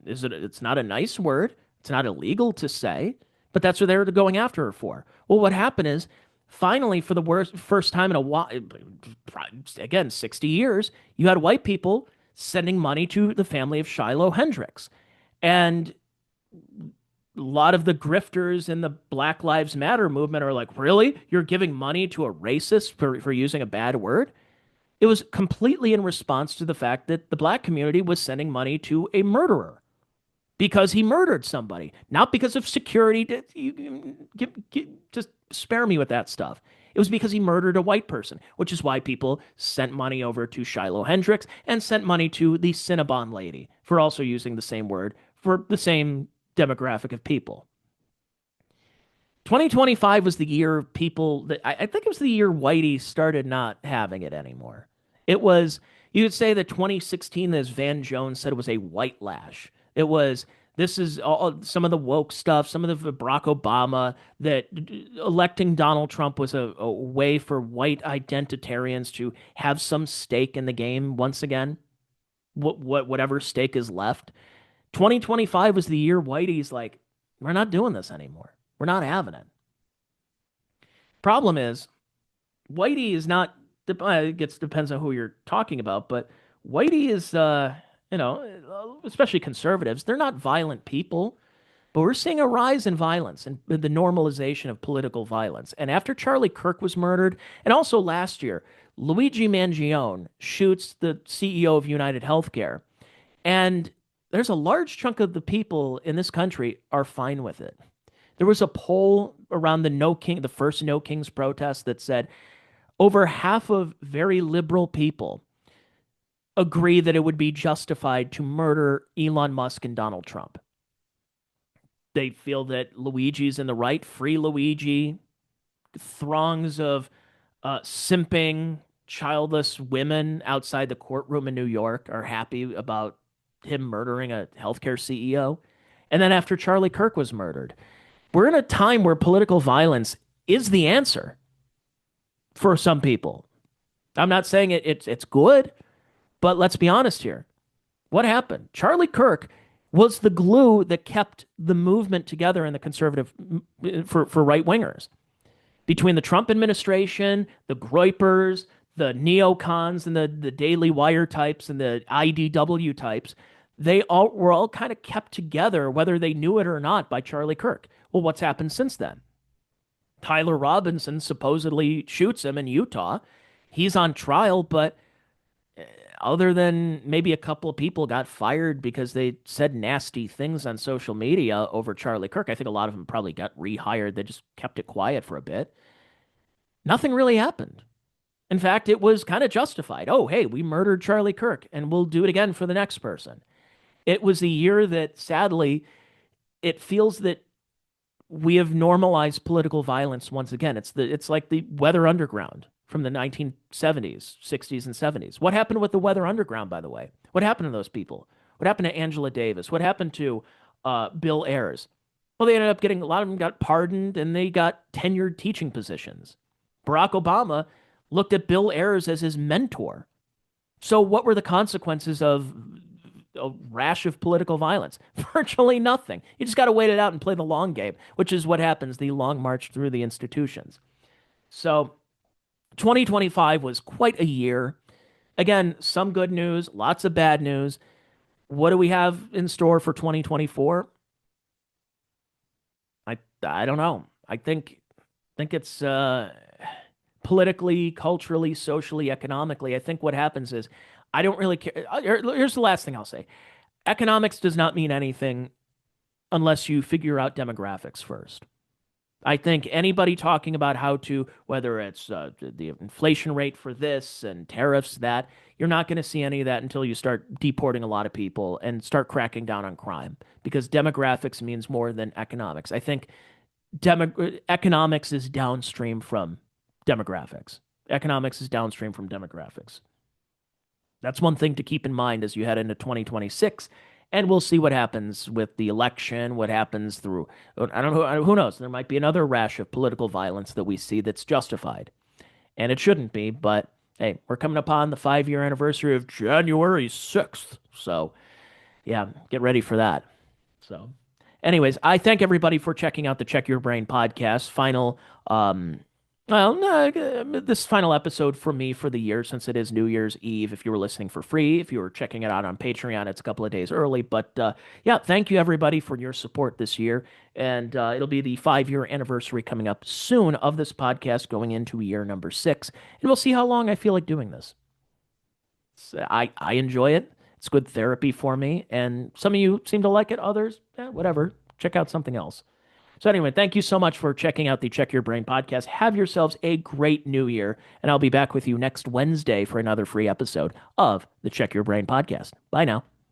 It's not a nice word. It's not illegal to say, but that's what they're going after her for. Well, what happened is, finally, for the first time in a while, again, 60 years, you had white people sending money to the family of Shiloh Hendricks. And a lot of the grifters in the Black Lives Matter movement are like, really? You're giving money to a racist for using a bad word? It was completely in response to the fact that the black community was sending money to a murderer because he murdered somebody, not because of security. Just spare me with that stuff. It was because he murdered a white person, which is why people sent money over to Shiloh Hendricks and sent money to the Cinnabon lady for also using the same word for the same demographic of people. 2025 was the year people that I think it was the year Whitey started not having it anymore. It was, you could say that 2016, as Van Jones said, it was a white lash. It was, this is all some of the woke stuff, some of the Barack Obama, that electing Donald Trump was a way for white identitarians to have some stake in the game once again, whatever stake is left. 2025 was the year Whitey's like, we're not doing this anymore. We're not having it. Problem is, Whitey is not, it depends on who you're talking about, but Whitey is, especially conservatives, they're not violent people, but we're seeing a rise in violence and the normalization of political violence. And after Charlie Kirk was murdered, and also last year, Luigi Mangione shoots the CEO of United Healthcare. And there's a large chunk of the people in this country are fine with it. There was a poll around the first No Kings protest that said over half of very liberal people agree that it would be justified to murder Elon Musk and Donald Trump. They feel that Luigi's in the right, free Luigi. Throngs of simping, childless women outside the courtroom in New York are happy about him murdering a healthcare CEO. And then after Charlie Kirk was murdered, we're in a time where political violence is the answer for some people. I'm not saying it's good, but let's be honest here. What happened? Charlie Kirk was the glue that kept the movement together in the conservative for right wingers. Between the Trump administration, the Groypers, the neocons, and the Daily Wire types and the IDW types, they all were all kind of kept together, whether they knew it or not, by Charlie Kirk. Well, what's happened since then? Tyler Robinson supposedly shoots him in Utah. He's on trial, but other than maybe a couple of people got fired because they said nasty things on social media over Charlie Kirk, I think a lot of them probably got rehired. They just kept it quiet for a bit. Nothing really happened. In fact, it was kind of justified. Oh, hey, we murdered Charlie Kirk, and we'll do it again for the next person. It was a year that, sadly, it feels that we have normalized political violence once again. It's like the Weather Underground from the 1970s, 60s, and 70s. What happened with the Weather Underground, by the way? What happened to those people? What happened to Angela Davis? What happened to Bill Ayers? Well, they ended up getting, a lot of them got pardoned, and they got tenured teaching positions. Barack Obama looked at Bill Ayers as his mentor. So what were the consequences of a rash of political violence? Virtually nothing. You just got to wait it out and play the long game, which is what happens, the long march through the institutions. So 2025 was quite a year. Again, some good news, lots of bad news. What do we have in store for 2024? I don't know. I think it's politically, culturally, socially, economically. I think what happens is I don't really care. Here's the last thing I'll say. Economics does not mean anything unless you figure out demographics first. I think anybody talking about how to, whether it's the inflation rate for this and tariffs, that, you're not going to see any of that until you start deporting a lot of people and start cracking down on crime, because demographics means more than economics. I think economics is downstream from demographics. Economics is downstream from demographics. That's one thing to keep in mind as you head into 2026. And we'll see what happens with the election, what happens through, I don't know, who knows? There might be another rash of political violence that we see that's justified. And it shouldn't be, but hey, we're coming upon the 5-year anniversary of January 6th. So, yeah, get ready for that. So, anyways, I thank everybody for checking out the Check Your Brain podcast. Final Well, no, this final episode for me for the year, since it is New Year's Eve. If you were listening for free, if you were checking it out on Patreon, it's a couple of days early. But yeah, thank you everybody for your support this year. And it'll be the 5-year anniversary coming up soon of this podcast, going into year number 6. And we'll see how long I feel like doing this. I enjoy it. It's good therapy for me. And some of you seem to like it. Others, whatever. Check out something else. So anyway, thank you so much for checking out the Check Your Brain podcast. Have yourselves a great new year, and I'll be back with you next Wednesday for another free episode of the Check Your Brain podcast. Bye now.